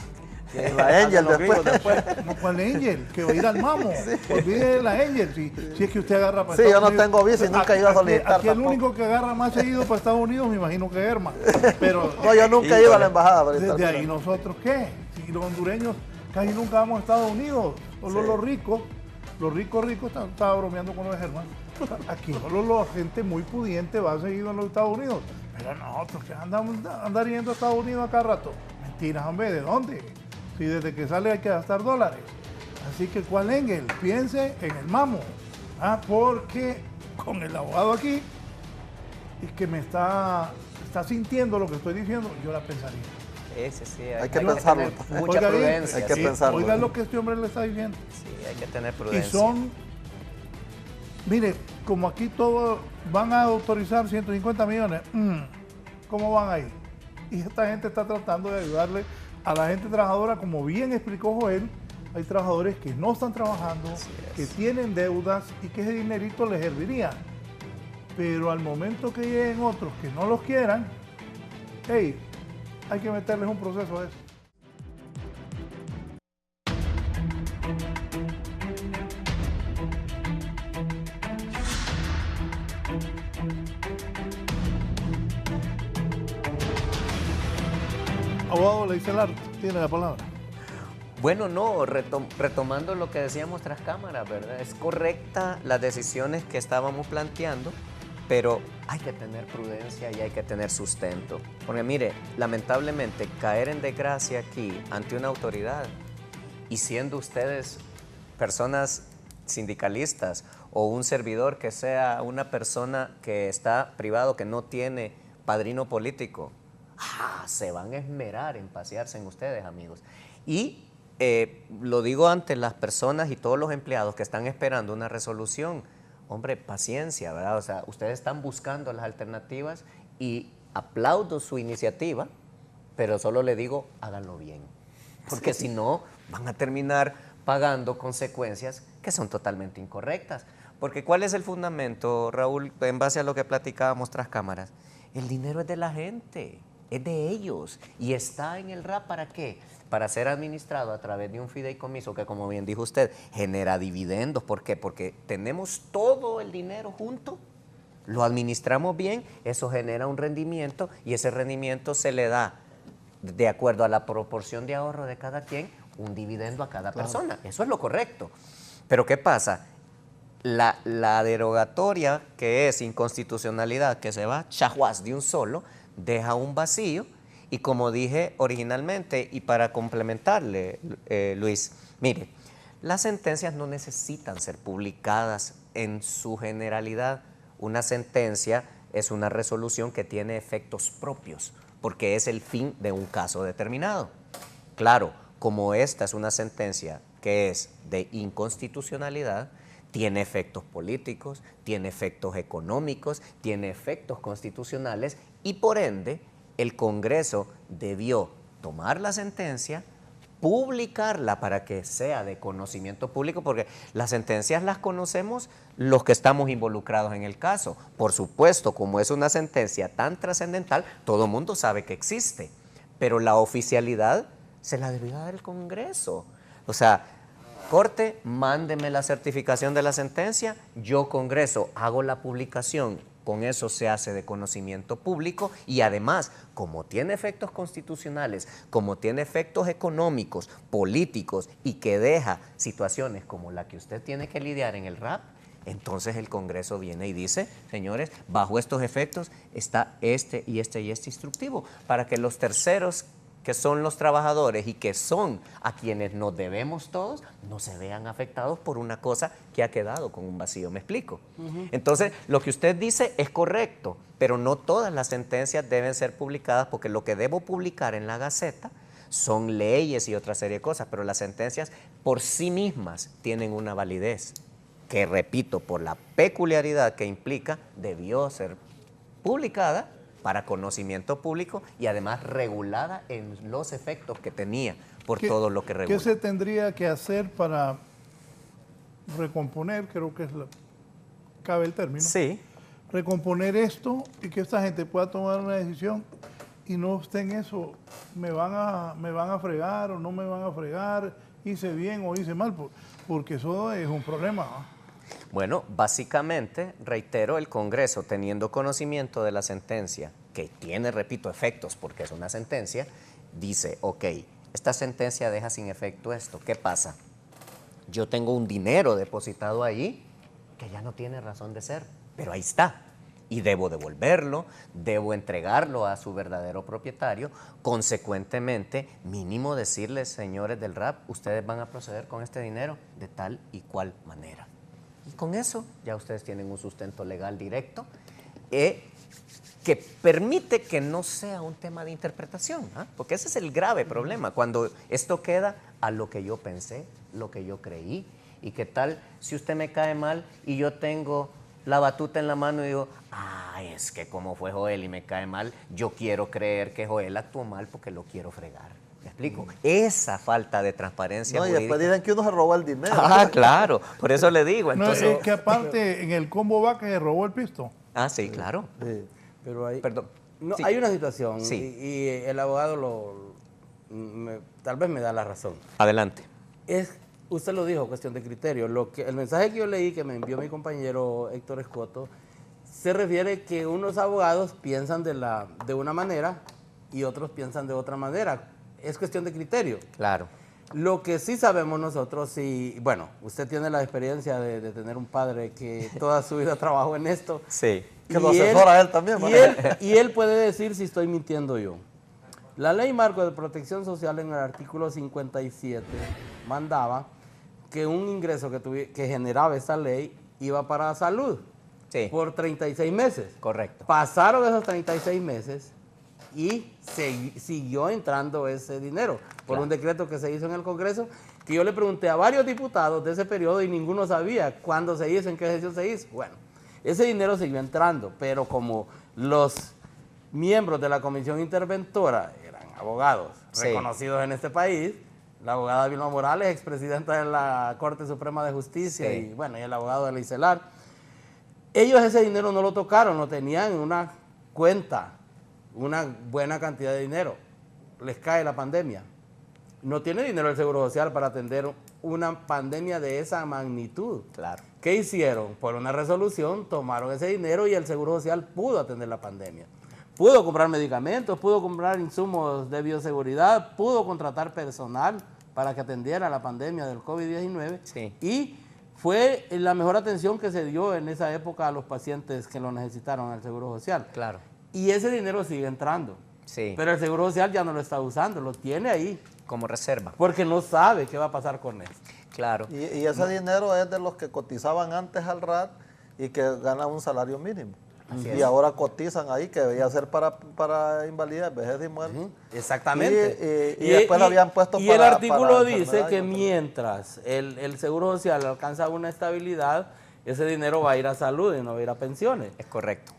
La Angel Los gringos después. No, ¿cuál Angel? Que va a ir al mamo. Olvide la Angel. Si es que usted agarra para Sí, yo Estados no Unidos. tengo visa y nunca he ido a solicitar Aquí el tampoco. único que agarra más seguido para Estados Unidos, me imagino que es Germán. Pero No, yo nunca he ido a la embajada. Para desde estar ahí nosotros, ¿qué? Si los hondureños casi nunca vamos a Estados Unidos. Solo los ricos estaba bromeando con lo de Germán. Aquí solo la gente muy pudiente va seguido a los Estados Unidos. Pero nosotros que andar yendo a Estados Unidos a cada rato. Mentiras, hombre, ¿de dónde? Si desde que sale hay que gastar dólares. Así que ¿cuál Engel? Piense en el mamo. Porque con el abogado aquí, es que me está sintiendo lo que estoy diciendo, yo la pensaría. Sí, Hay que pensarlo. tener mucha Oiga bien, prudencia. hay que pensarlo. Oiga lo que este hombre le está diciendo. Sí, hay que tener Y prudencia. mire, como aquí todos van a autorizar 150 millones, ¿cómo van ahí? Y esta gente está tratando de ayudarle a la gente trabajadora, como bien explicó Joel. Hay trabajadores que no están trabajando, que tienen deudas y que ese dinerito les serviría. Pero al momento que lleguen otros que no los quieran, hey, hay que meterles un proceso a eso. Abogado Leicelar, tiene la palabra. Bueno, no, retomando lo que decíamos tras cámaras, ¿verdad? Es correcta las decisiones que estábamos planteando, pero hay que tener prudencia y hay que tener sustento. Porque mire, lamentablemente caer en desgracia aquí ante una autoridad y siendo ustedes personas sindicalistas o un servidor que sea una persona que está privado, que no tiene padrino político, se van a esmerar en pasearse en ustedes, amigos. Y lo digo ante las personas y todos los empleados que están esperando una resolución. Hombre, paciencia, ¿verdad? O sea, ustedes están buscando las alternativas y aplaudo su iniciativa, pero solo le digo, háganlo bien. Porque si no, van a terminar pagando consecuencias que son totalmente incorrectas. Porque ¿cuál es el fundamento, Raúl, en base a lo que platicábamos tras cámaras? El dinero es de la gente, es de ellos y está en el RAP, ¿para qué? Para ser administrado a través de un fideicomiso que, como bien dijo usted, genera dividendos. ¿Por qué? Porque tenemos todo el dinero junto, lo administramos bien, eso genera un rendimiento y ese rendimiento se le da, de acuerdo a la proporción de ahorro de cada quien, un dividendo a cada persona. Eso es lo correcto. Pero ¿qué pasa? La derogatoria, que es inconstitucionalidad, que se va chajuás de un solo, deja un vacío. Y como dije originalmente, y para complementarle, Luis, mire, las sentencias no necesitan ser publicadas en su generalidad. Una sentencia es una resolución que tiene efectos propios, porque es el fin de un caso determinado. Claro, como esta es una sentencia que es de inconstitucionalidad, tiene efectos políticos, tiene efectos económicos, tiene efectos constitucionales y por ende el Congreso debió tomar la sentencia, publicarla para que sea de conocimiento público, porque las sentencias las conocemos los que estamos involucrados en el caso. Por supuesto, como es una sentencia tan trascendental, todo el mundo sabe que existe, pero la oficialidad se la debió dar el Congreso. O sea, Corte, mándeme la certificación de la sentencia, yo Congreso hago la publicación, con eso se hace de conocimiento público y además, como tiene efectos constitucionales, como tiene efectos económicos, políticos y que deja situaciones como la que usted tiene que lidiar en el RAP, entonces el Congreso viene y dice, señores, bajo estos efectos está este y este y este instructivo, para que los terceros que son los trabajadores y que son a quienes nos debemos todos, no se vean afectados por una cosa que ha quedado con un vacío. ¿Me explico? Entonces, lo que usted dice es correcto, pero no todas las sentencias deben ser publicadas, porque lo que debo publicar en la Gaceta son leyes y otra serie de cosas, pero las sentencias por sí mismas tienen una validez que, repito, por la peculiaridad que implica, debió ser publicada para conocimiento público y además regulada en los efectos que tenía por todo lo que regula. ¿Qué se tendría que hacer para recomponer, creo que cabe el término? Sí. Recomponer esto y que esta gente pueda tomar una decisión y no esté en eso, me van a fregar o no me van a fregar, hice bien o hice mal, porque eso es un problema, ¿no? Bueno, básicamente, reitero, el Congreso, teniendo conocimiento de la sentencia, que tiene, repito, efectos porque es una sentencia, dice, ok, esta sentencia deja sin efecto esto. ¿Qué pasa? Yo tengo un dinero depositado ahí que ya no tiene razón de ser, pero ahí está. Y debo devolverlo, debo entregarlo a su verdadero propietario. Consecuentemente, mínimo decirles, señores del RAP, ustedes van a proceder con este dinero de tal y cual manera. Y con eso ya ustedes tienen un sustento legal directo que permite que no sea un tema de interpretación, ¿eh? Porque ese es el grave problema, cuando esto queda a lo que yo pensé, lo que yo creí, y qué tal si usted me cae mal y yo tengo la batuta en la mano y digo, es que como fue Joel y me cae mal, yo quiero creer que Joel actuó mal porque lo quiero fregar. ¿Me explico? Esa falta de transparencia jurídica. Y después dicen que uno se robó el dinero. Claro, por eso le digo. Entonces, no, es que aparte en el combo va que se robó el pisto. Sí, claro. Sí. Pero hay, Perdón. No, Sí. hay una situación Sí. y el abogado tal vez me da la razón. Adelante. Usted lo dijo, cuestión de criterio. El mensaje que yo leí, que me envió mi compañero Héctor Escoto, se refiere que unos abogados piensan de una manera y otros piensan de otra manera. Es cuestión de criterio. Claro. Lo que sí sabemos nosotros, y bueno, usted tiene la experiencia de tener un padre que toda su vida trabajó en esto. Sí. Que lo asesora a él también. Y él puede decir si estoy mintiendo yo. La Ley Marco de Protección Social en el artículo 57 mandaba que un ingreso que generaba esa ley iba para salud por 36 meses. Correcto. Pasaron esos 36 meses y siguió entrando ese dinero por un decreto que se hizo en el Congreso, que yo le pregunté a varios diputados de ese periodo y ninguno sabía cuándo se hizo, en qué sesión se hizo. Bueno, ese dinero siguió entrando, pero como los miembros de la Comisión Interventora eran abogados reconocidos en este país, la abogada Vilma Morales, expresidenta de la Corte Suprema de Justicia, y bueno, y el abogado de la ICELAR, ellos ese dinero no lo tocaron, lo tenían en una cuenta, una buena cantidad de dinero. Les cae la pandemia. No tiene dinero el Seguro Social para atender una pandemia de esa magnitud. Claro. ¿Qué hicieron? Por una resolución tomaron ese dinero y el Seguro Social pudo atender la pandemia. Pudo comprar medicamentos, pudo comprar insumos de bioseguridad, pudo contratar personal para que atendiera la pandemia del COVID-19. Sí. Y fue la mejor atención que se dio en esa época a los pacientes que lo necesitaron al Seguro Social. Claro. Y ese dinero sigue entrando. Sí. Pero el Seguro Social ya no lo está usando, lo tiene ahí. Como reserva. Porque no sabe qué va a pasar con él. Claro. Y ese dinero es de los que cotizaban antes al RAT y que ganan un salario mínimo. Y ahora cotizan ahí, que debía ser para invalidez, vejez y muerte. Exactamente. Y después lo habían puesto y para... el artículo para dice enfermedad que y control. mientras el Seguro Social alcanza una estabilidad, ese dinero va a ir a salud y no va a ir a pensiones. Es correcto.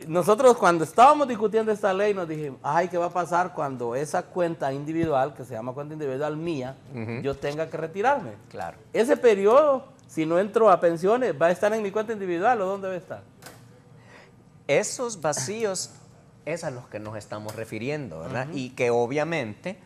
Nosotros cuando estábamos discutiendo esta ley nos dijimos, ay, ¿qué va a pasar cuando esa cuenta individual, que se llama cuenta individual mía, yo tenga que retirarme? Claro. Ese periodo, si no entro a pensiones, ¿va a estar en mi cuenta individual o dónde va a estar? Esos vacíos es a los que nos estamos refiriendo, ¿verdad? Y que obviamente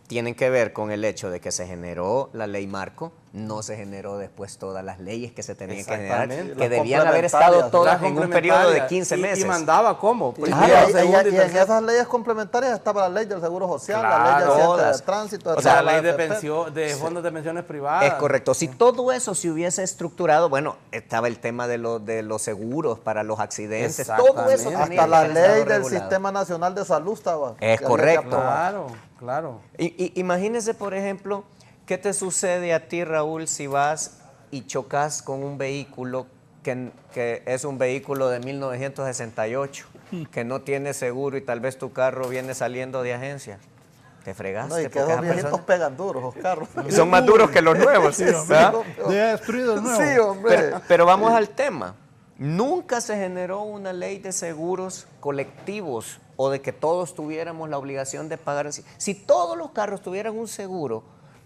tienen que ver con el hecho de que se generó la ley marco, no se generó después todas las leyes que se tenían que generar, que debían haber estado todas en un periodo de 15 meses. Y mandaba cómo. Y en esas leyes complementarias estaba la ley del Seguro Social, la ley de accidentes de tránsito, o sea, la ley de fondos de pensiones privadas. Es correcto. Si todo eso se hubiese estructurado, bueno, estaba el tema de los seguros para los accidentes, todo eso tenía hasta la ley del Sistema Nacional de Salud estaba. Es correcto. Claro, claro. Imagínese, por ejemplo, ¿qué te sucede a ti, Raúl, si vas y chocas con un vehículo que es un vehículo de 1968, que no tiene seguro y tal vez tu carro viene saliendo de agencia? Te fregaste. No, y que esos viejitos pegan duros, los carros. Y son más duros que los nuevos. Sí, hombre. Destruido el nuevo. Sí, hombre. Pero vamos al tema. Nunca se generó una ley de seguros colectivos o de que todos tuviéramos la obligación de pagar. Si todos los carros tuvieran un seguro,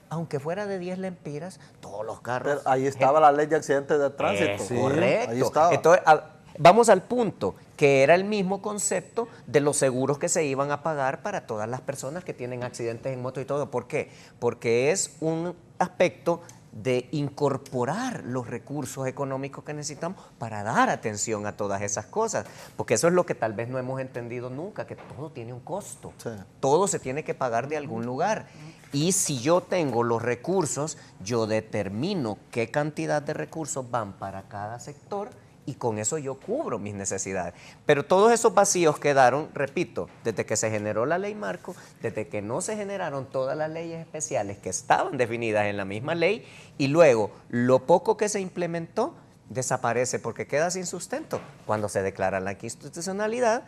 aunque fuera de 10 lempiras, todos los carros. Pero ahí estaba la ley de accidentes de tránsito. Correcto. Ahí estaba. Entonces, vamos al punto, que era el mismo concepto de los seguros que se iban a pagar para todas las personas que tienen accidentes en moto y todo. ¿Por qué? Porque es un aspecto de incorporar los recursos económicos que necesitamos para dar atención a todas esas cosas, porque eso es lo que tal vez no hemos entendido nunca, que todo tiene un costo, todo se tiene que pagar de algún lugar, y si yo tengo los recursos, yo determino qué cantidad de recursos van para cada sector, y con eso yo cubro mis necesidades. Pero todos esos vacíos quedaron, repito, desde que se generó la ley marco, desde que no se generaron todas las leyes especiales que estaban definidas en la misma ley, y luego lo poco que se implementó desaparece porque queda sin sustento cuando se declara la inconstitucionalidad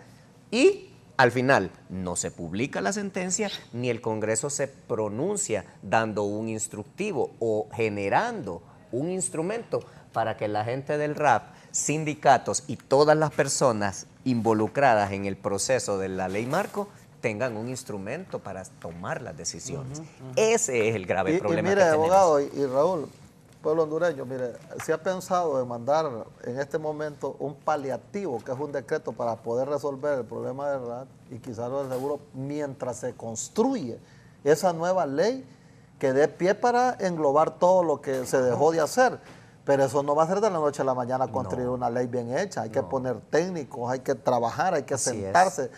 y al final no se publica la sentencia ni el Congreso se pronuncia dando un instructivo o generando un instrumento para que la gente del RAP, sindicatos y todas las personas involucradas en el proceso de la ley marco tengan un instrumento para tomar las decisiones. Ese es el grave problema mire, que tenemos. abogado y Raúl, pueblo hondureño, mire, se ha pensado en mandar en este momento un paliativo, que es un decreto para poder resolver el problema del RAT y quizás lo del seguro, mientras se construye esa nueva ley que dé pie para englobar todo lo que se dejó de hacer. Pero eso no va a ser de la noche a la mañana construir una ley bien hecha. Hay que poner técnicos, hay que trabajar, hay que sentarse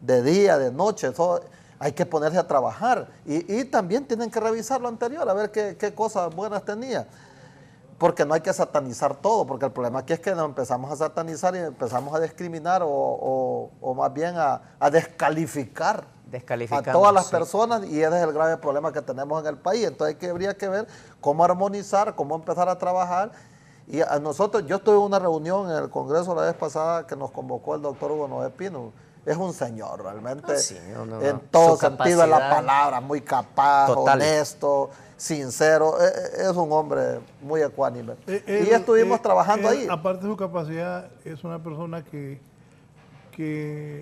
de día, de noche. Eso, hay que ponerse a trabajar. Y también tienen que revisar lo anterior, a ver qué cosas buenas tenía. Porque no hay que satanizar todo, porque el problema aquí es que nos empezamos a satanizar y empezamos a discriminar o más bien a descalificar a todas las personas, y ese es el grave problema que tenemos en el país. Entonces habría que ver cómo armonizar, cómo empezar a trabajar. Y a nosotros, yo estuve en una reunión en el Congreso la vez pasada que nos convocó el doctor Hugo Noé Pino. Es un señor realmente, en todo sentido de la palabra, muy capaz, honesto, sincero, es un hombre muy ecuánime. Y estuvimos trabajando ahí. Aparte de su capacidad, es una persona que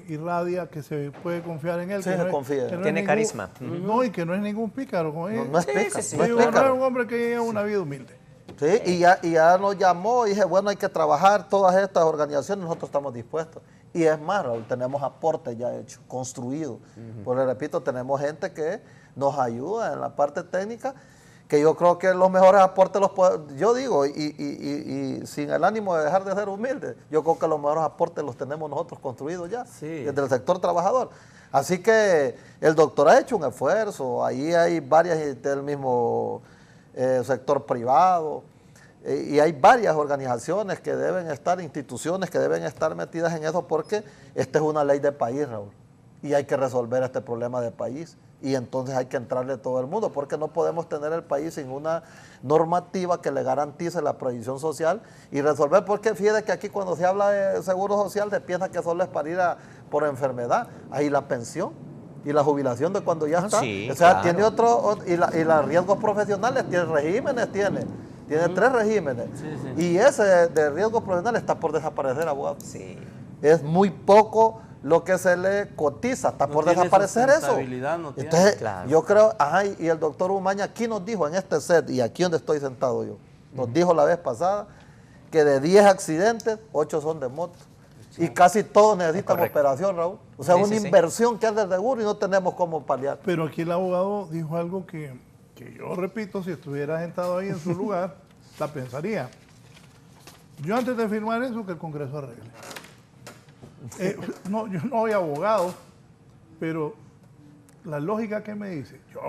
irradia, que se puede confiar en él. Sí, se confía. Tiene carisma. No, y que no es ningún pícaro. No es pícaro. No es un hombre que lleva una vida humilde. Sí, y ya nos llamó y dije, bueno, hay que trabajar todas estas organizaciones, nosotros estamos dispuestos. Y es más, Raúl, tenemos aportes ya hechos, construidos. Porque repito, tenemos gente que nos ayuda en la parte técnica, que yo creo que los mejores aportes yo digo, y sin el ánimo de dejar de ser humilde, yo creo que los mejores aportes los tenemos nosotros construidos ya, desde el sector trabajador. Así que el doctor ha hecho un esfuerzo, ahí hay varias del mismo sector privado, y hay varias organizaciones que deben estar, instituciones que deben estar metidas en eso, porque esta es una ley de país, Raúl, y hay que resolver este problema de país. Y entonces hay que entrarle todo el mundo, porque no podemos tener el país sin una normativa que le garantice la previsión social y resolver, porque fíjate que aquí cuando se habla de seguro social se piensa que solo es para ir por enfermedad, ahí la pensión y la jubilación de cuando ya está. Sí, o sea, claro. tiene y los riesgos profesionales, tiene regímenes, tiene 3 regímenes. Y ese de riesgos profesionales está por desaparecer, abogado. Sí. es muy poco lo que se le cotiza, está por desaparecer eso. Entonces, claro. yo creo, ajá, y el doctor Umaña aquí nos dijo en este set, y aquí donde estoy sentado yo, nos dijo la vez pasada que de 10 accidentes, 8 son de moto. Y casi todos necesitan operación, Raúl. O sea, una inversión que es de seguro y no tenemos cómo paliar. Pero aquí el abogado dijo algo que yo repito, si estuviera sentado ahí en su lugar, la pensaría. Yo antes de firmar eso, que el Congreso arregle. No, yo no soy abogado, pero la lógica que me dice, yo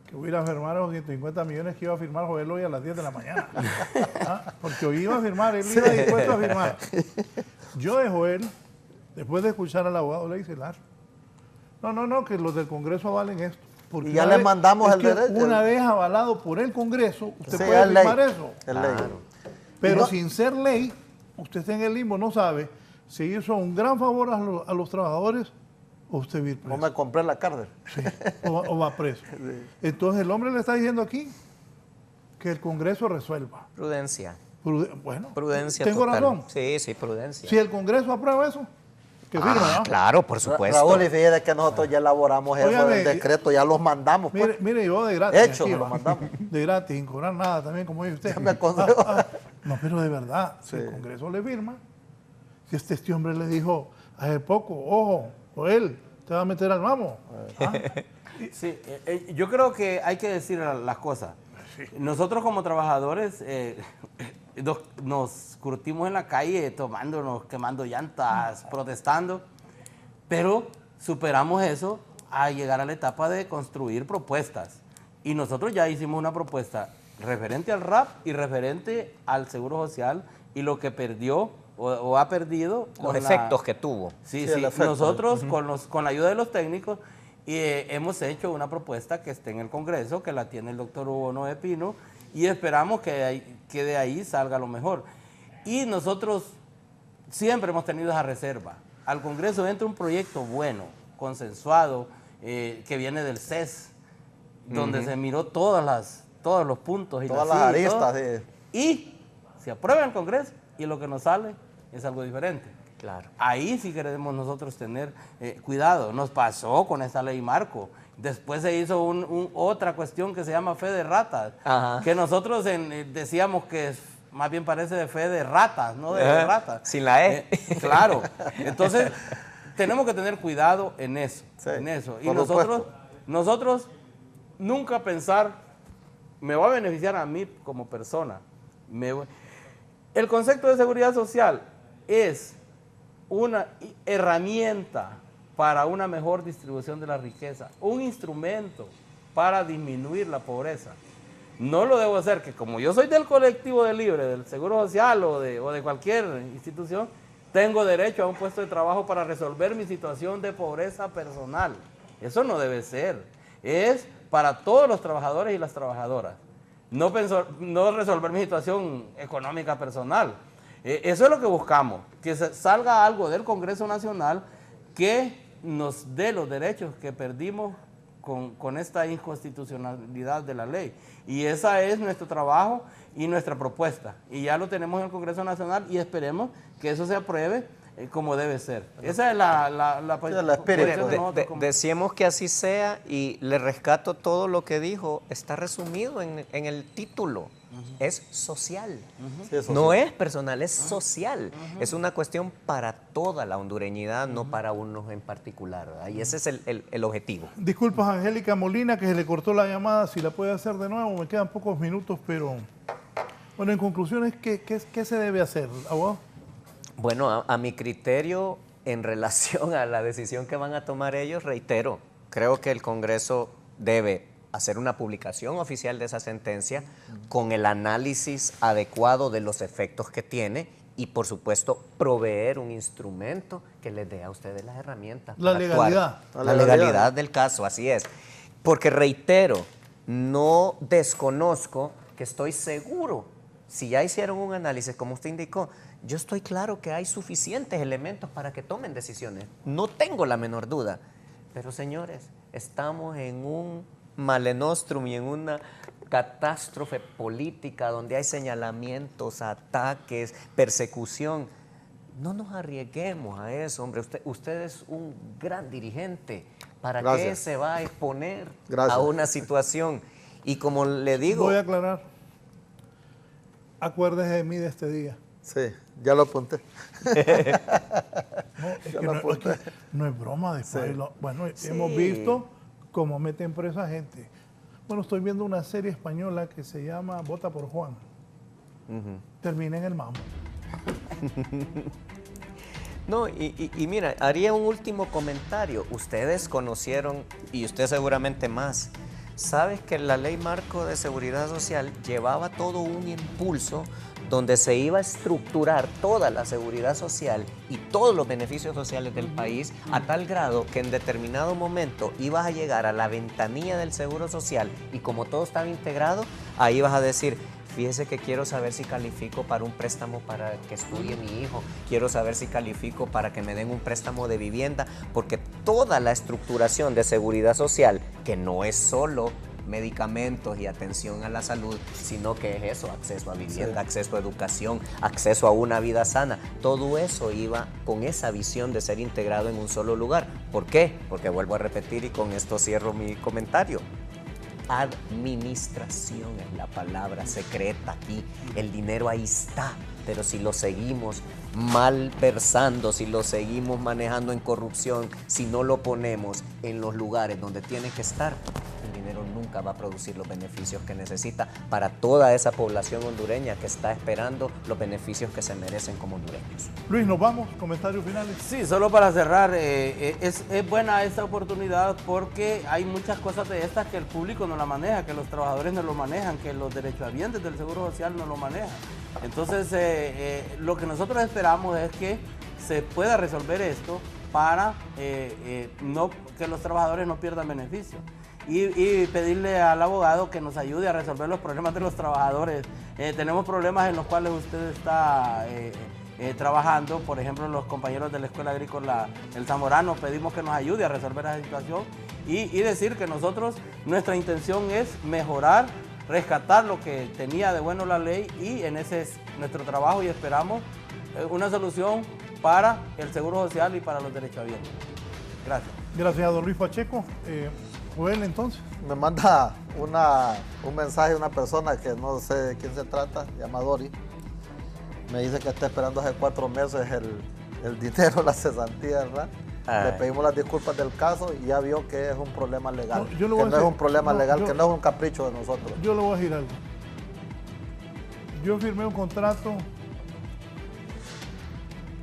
que voy a ir a firmar los 150 millones que iba a firmar Joel hoy a las 10 de la mañana. ¿Ah? Porque hoy iba a firmar, él iba dispuesto a firmar. Yo de Joel, después de escuchar al abogado, le hice Lar. No, que los del Congreso avalen esto. Porque y ya le mandamos el derecho. Una vez avalado por el Congreso, usted sí, puede firmar eso. Es ley. Pero sin ser ley, usted está en el limbo, no sabe si hizo un gran favor a los trabajadores o usted va preso. O me compré la cárcel. Sí, o va preso. Sí. Entonces el hombre le está diciendo aquí que el Congreso resuelva. Prudencia. Bueno, prudencia tengo total. razón. Sí, prudencia. Si el Congreso aprueba eso, que firma, ¿no? Claro, por supuesto. Raúl, y fíjate que nosotros ya elaboramos eso del decreto, ya los mandamos. Pues. Mire, yo de gratis. Hecho, lo mandamos. De gratis, sin cobrar nada también, como dice usted. Me aconsejo. No, pero de verdad, si el Congreso le firma, si este hombre le dijo hace poco, ojo, Joel, te va a meter al mamo. Sí, yo creo que hay que decir las cosas. Nosotros como trabajadores nos curtimos en la calle tomándonos, quemando llantas, protestando, pero superamos eso a llegar a la etapa de construir propuestas. Y nosotros ya hicimos una propuesta referente al RAP y referente al Seguro Social y lo que perdió o ha perdido. Los efectos que tuvo. Sí. Nosotros con la ayuda de los técnicos hemos hecho una propuesta que esté en el Congreso, que la tiene el doctor Hugo Noé Pino, y esperamos que de ahí salga lo mejor. Y nosotros siempre hemos tenido esa reserva. Al Congreso entra un proyecto bueno, consensuado, que viene del CES, donde se miró todos los puntos y todas las aristas. Y se aprueba en el Congreso y lo que nos sale es algo diferente. Claro. Ahí sí queremos nosotros tener cuidado. Nos pasó con esta ley marco. Después se hizo otra cuestión que se llama fe de ratas, que nosotros decíamos que más bien parece de fe de ratas, no de ratas. Sin la E. Claro. Entonces, tenemos que tener cuidado en eso. Sí, en eso. Y nosotros nunca pensar, me va a beneficiar a mí como persona. El concepto de seguridad social es una herramienta para una mejor distribución de la riqueza, un instrumento para disminuir la pobreza. No lo debo hacer que como yo soy del colectivo de libre, del Seguro Social o de cualquier institución, tengo derecho a un puesto de trabajo para resolver mi situación de pobreza personal. Eso no debe ser. Es para todos los trabajadores y las trabajadoras. No resolver mi situación económica personal. Eso es lo que buscamos, que salga algo del Congreso Nacional que nos dé los derechos que perdimos con esta inconstitucionalidad de la ley. Y ese es nuestro trabajo y nuestra propuesta. Y ya lo tenemos en el Congreso Nacional y esperemos que eso se apruebe como debe ser. Esa es la posición de decíamos que así sea y le rescato todo lo que dijo. Está resumido en el título. Es social. Sí, es social. No es personal, es social. Es una cuestión para toda la hondureñidad, no para unos en particular, ¿verdad? Y ese es el objetivo. Disculpas, Angélica Molina, que se le cortó la llamada. Si la puede hacer de nuevo, me quedan pocos minutos, pero... Bueno, en conclusiones, ¿qué se debe hacer, abogado? Bueno, a mi criterio, en relación a la decisión que van a tomar ellos, reitero, creo que el Congreso debe hacer una publicación oficial de esa sentencia con el análisis adecuado de los efectos que tiene y, por supuesto, proveer un instrumento que les dé a ustedes las herramientas. La legalidad. La legalidad del caso, así es. Porque, reitero, no desconozco que estoy seguro, si ya hicieron un análisis, como usted indicó, yo estoy claro que hay suficientes elementos para que tomen decisiones. No tengo la menor duda. Pero, señores, estamos en un Mare Nostrum y en una catástrofe política donde hay señalamientos, ataques, persecución. no nos arriesguemos a eso, hombre. Usted es un gran dirigente. ¿Para Gracias. qué se va a exponer Gracias. a una situación? Y como le digo... Voy a aclarar. Acuérdese de mí de este día. Sí, ya lo apunté. No, es Ya que lo no, apunté. no es broma. Después Sí. bueno, Sí. hemos visto cómo meten presa gente. Bueno, estoy viendo una serie española que se llama Vota por Juan. Termina en el mambo. No, y mira, haría un último comentario. Ustedes conocieron, y usted seguramente más, sabes que la Ley Marco de Seguridad Social llevaba todo un impulso donde se iba a estructurar toda la seguridad social y todos los beneficios sociales del país a tal grado que en determinado momento ibas a llegar a la ventanilla del Seguro Social y como todo estaba integrado, ahí vas a decir, fíjese que quiero saber si califico para un préstamo para que estudie mi hijo, quiero saber si califico para que me den un préstamo de vivienda, porque toda la estructuración de seguridad social, que no es solo medicamentos y atención a la salud, sino que es eso, acceso a vivienda, acceso a educación, acceso a una vida sana. Todo eso iba con esa visión de ser integrado en un solo lugar. ¿Por qué? Porque vuelvo a repetir y con esto cierro mi comentario. Administración es la palabra secreta aquí. El dinero ahí está, pero si lo seguimos malversando, si lo seguimos manejando en corrupción, si no lo ponemos en los lugares donde tiene que estar, el dinero nunca va a producir los beneficios que necesita para toda esa población hondureña que está esperando los beneficios que se merecen como hondureños. Luis, nos vamos. Comentarios finales. Sí, solo para cerrar, es buena esta oportunidad porque hay muchas cosas de estas que el público no la maneja, que los trabajadores no lo manejan, que los derechohabientes del Seguro Social no lo manejan. Entonces, lo que nosotros esperamos es que se pueda resolver esto para que los trabajadores no pierdan beneficios. Y pedirle al abogado que nos ayude a resolver los problemas de los trabajadores. Tenemos problemas en los cuales usted está trabajando, por ejemplo, los compañeros de la Escuela Agrícola El Zamorano, pedimos que nos ayude a resolver esa situación y decir que nosotros, nuestra intención es mejorar, rescatar lo que tenía de bueno la ley y en ese es nuestro trabajo y esperamos una solución para el Seguro Social y para los derechohabientes. Gracias. Gracias a don Luis Pacheco. Joel, entonces. Me manda un mensaje una persona que no sé de quién se trata, llama Dori. Me dice que está esperando hace 4 meses el dinero, la cesantía, ¿verdad? Le pedimos las disculpas del caso y ya vio que es un problema legal. No, que no es un problema legal, que no es un capricho de nosotros. Yo le voy a decir algo. Yo firmé un contrato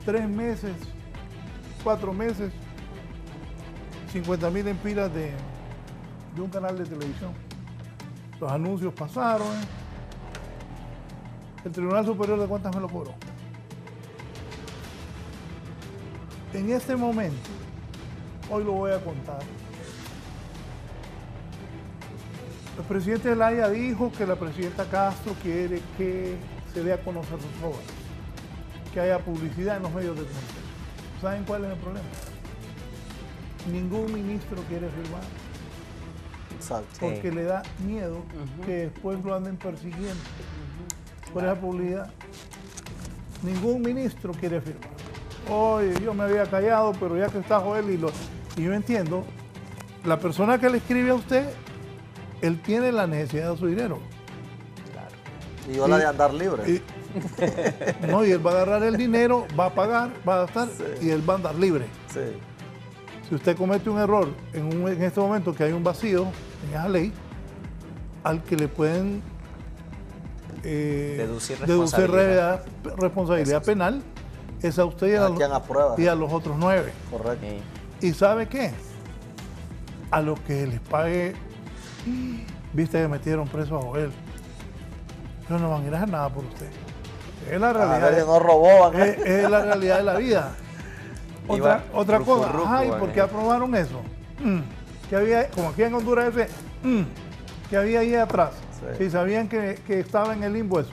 3 meses, 4 meses, 50,000 empiras de un canal de televisión. Los anuncios pasaron. El Tribunal Superior de Cuentas me lo cobró. En este momento, hoy lo voy a contar. El presidente Zelaya dijo que la presidenta Castro quiere que se dé a conocer sus obras, que haya publicidad en los medios de comunicación. ¿Saben cuál es el problema? Ningún ministro quiere firmar. Exacto. Porque le da miedo que después lo anden persiguiendo por esa publicidad. Ningún ministro quiere firmar. Oye, yo me había callado, pero ya que está Joel y yo entiendo, la persona que le escribe a usted, él tiene la necesidad de su dinero. Claro. Y yo la de andar libre. No, y él va a agarrar el dinero, va a pagar, va a gastar y él va a andar libre. Sí. Si usted comete un error en este momento que hay un vacío en esa ley, al que le pueden deducir responsabilidad penal, es a usted y a los otros 9. Correcto. ¿Y sabe qué? A los que les pague, viste que metieron preso a Joel, ellos no van a ir a hacer nada por usted. Es la realidad. No robó, es la realidad de la vida. Otra cosa, ay, ¿por qué aprobaron eso? Que había, como aquí en Honduras, que había ahí atrás. Sí. Si sabían que estaba en el limbo eso.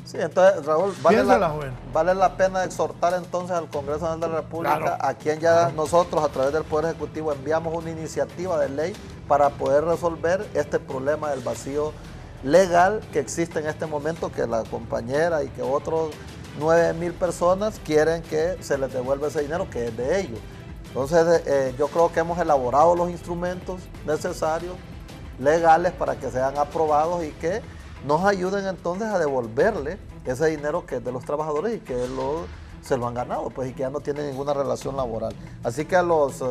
Sí, entonces, Raúl, vale la pena exhortar entonces al Congreso Nacional de la República, a quien ya nosotros a través del Poder Ejecutivo enviamos una iniciativa de ley para poder resolver este problema del vacío legal que existe en este momento, que la compañera y que otros 9.000 personas quieren que se les devuelva ese dinero que es de ellos. Entonces yo creo que hemos elaborado los instrumentos necesarios, legales, para que sean aprobados y que nos ayuden entonces a devolverle ese dinero que es de los trabajadores y que se lo han ganado, pues, y que ya no tiene ninguna relación laboral. Así que a los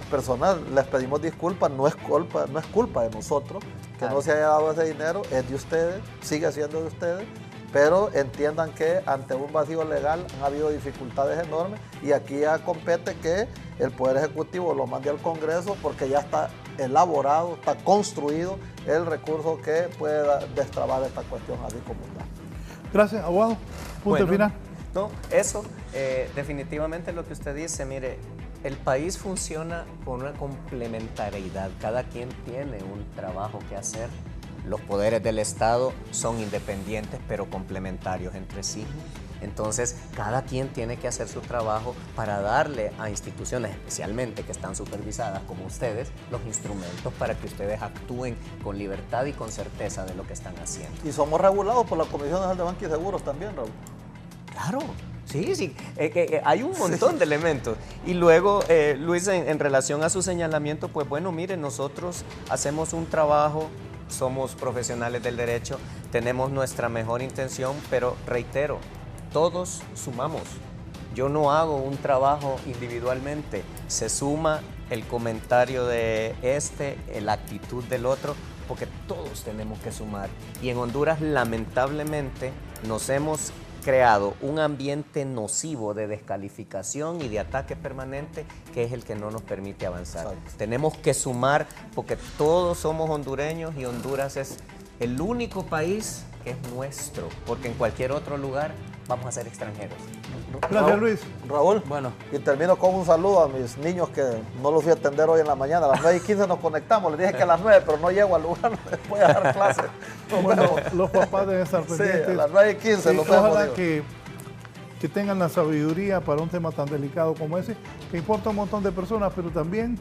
personas les pedimos disculpas, no es culpa de nosotros que no se haya dado ese dinero, es de ustedes, sigue siendo de ustedes, pero entiendan que ante un vacío legal han habido dificultades enormes y aquí ya compete que el Poder Ejecutivo lo mande al Congreso porque ya está elaborado, está construido el recurso que pueda destrabar esta cuestión así como está. Gracias, abogado. Punto final. No, eso, definitivamente lo que usted dice, mire, el país funciona con una complementariedad, cada quien tiene un trabajo que hacer. Los poderes del Estado son independientes pero complementarios entre sí. Entonces, cada quien tiene que hacer su trabajo para darle a instituciones, especialmente que están supervisadas como ustedes, los instrumentos para que ustedes actúen con libertad y con certeza de lo que están haciendo. Y somos regulados por la Comisión Nacional de Banca y Seguros también, Raúl. Claro. Sí, hay un montón de elementos. Y luego, Luis, en relación a su señalamiento, pues bueno, mire, nosotros hacemos un trabajo, somos profesionales del derecho, tenemos nuestra mejor intención, pero reitero, todos sumamos. Yo no hago un trabajo individualmente, se suma el comentario de la actitud del otro, porque todos tenemos que sumar. Y en Honduras, lamentablemente, nos hemos creado un ambiente nocivo de descalificación y de ataque permanente que es el que no nos permite avanzar. Exacto. Tenemos que sumar porque todos somos hondureños y Honduras es el único país que es nuestro, porque en cualquier otro lugar vamos a ser extranjeros. Gracias, Luis. Raúl, bueno, y termino con un saludo a mis niños que no los fui a atender hoy en la mañana. A las 9:15 nos conectamos. Les dije que a las 9, pero no llego al lugar, voy a dar clases. Bueno, los papás deben estar pendientes. Sí, a las 9:15 los vemos. Ojalá que tengan la sabiduría para un tema tan delicado como ese, que importa a un montón de personas, pero también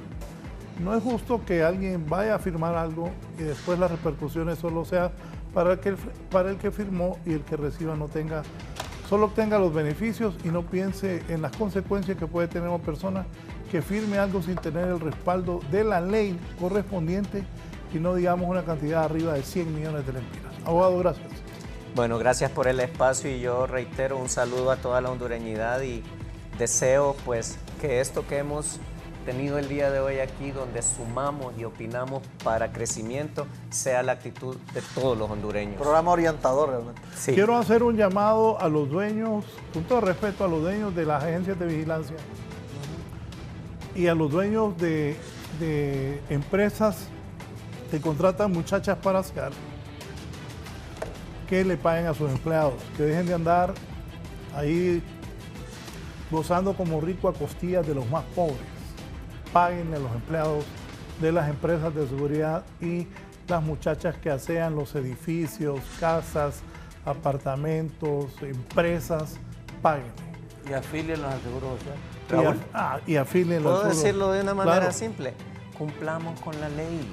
no es justo que alguien vaya a firmar algo y después las repercusiones solo sea para el que firmó y el que reciba solo obtenga los beneficios y no piense en las consecuencias que puede tener una persona que firme algo sin tener el respaldo de la ley correspondiente y no digamos una cantidad arriba de 100 millones de lempiras. Abogado, gracias. Bueno, gracias por el espacio y yo reitero un saludo a toda la hondureñidad y deseo pues que esto que hemos tenido el día de hoy aquí, donde sumamos y opinamos para crecimiento, sea la actitud de todos los hondureños. Programa orientador realmente. Sí. Quiero hacer un llamado a los dueños, con todo respeto a los dueños de las agencias de vigilancia y a los dueños de empresas que contratan muchachas para asear, que le paguen a sus empleados, que dejen de andar ahí gozando como rico a costillas de los más pobres. Paguen a los empleados de las empresas de seguridad y las muchachas que asean los edificios, casas, apartamentos, empresas, paguen. Y afílienlos al Seguro Social. Y afílienlos. ¿Puedo decirlo de una manera simple? Cumplamos con la ley.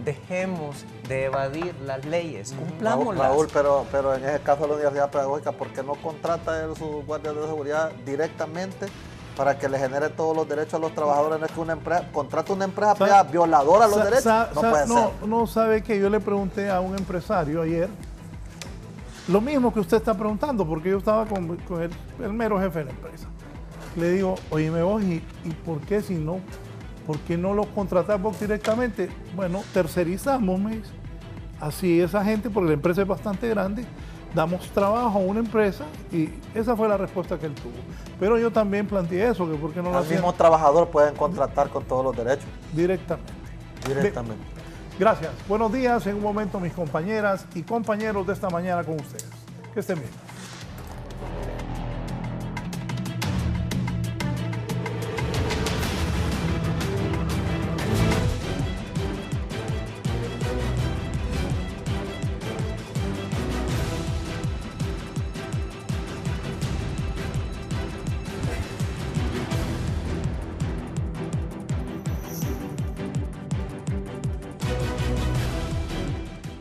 Dejemos de evadir las leyes, cumplámoslas. Raúl, pero en ese caso de la Universidad Pedagógica, ¿por qué no contrata él sus guardias de seguridad directamente para que le genere todos los derechos a los trabajadores? No es que una empresa contrata una empresa privada violadora a los derechos. No puede ser. No sabe que yo le pregunté a un empresario ayer lo mismo que usted está preguntando, porque yo estaba con el mero jefe de la empresa. Le digo, oíme vos, ¿y por qué si no? ¿Por qué no los contratamos directamente? Bueno, tercerizamos, me dice. Así esa gente, porque la empresa es bastante grande, damos trabajo a una empresa y esa fue la respuesta que él tuvo. Pero yo también planteé eso, que por qué no lo hacían. Al mismo trabajador pueden contratar con todos los derechos. Directamente. Gracias. Buenos días. En un momento mis compañeras y compañeros de esta mañana con ustedes. Que estén bien.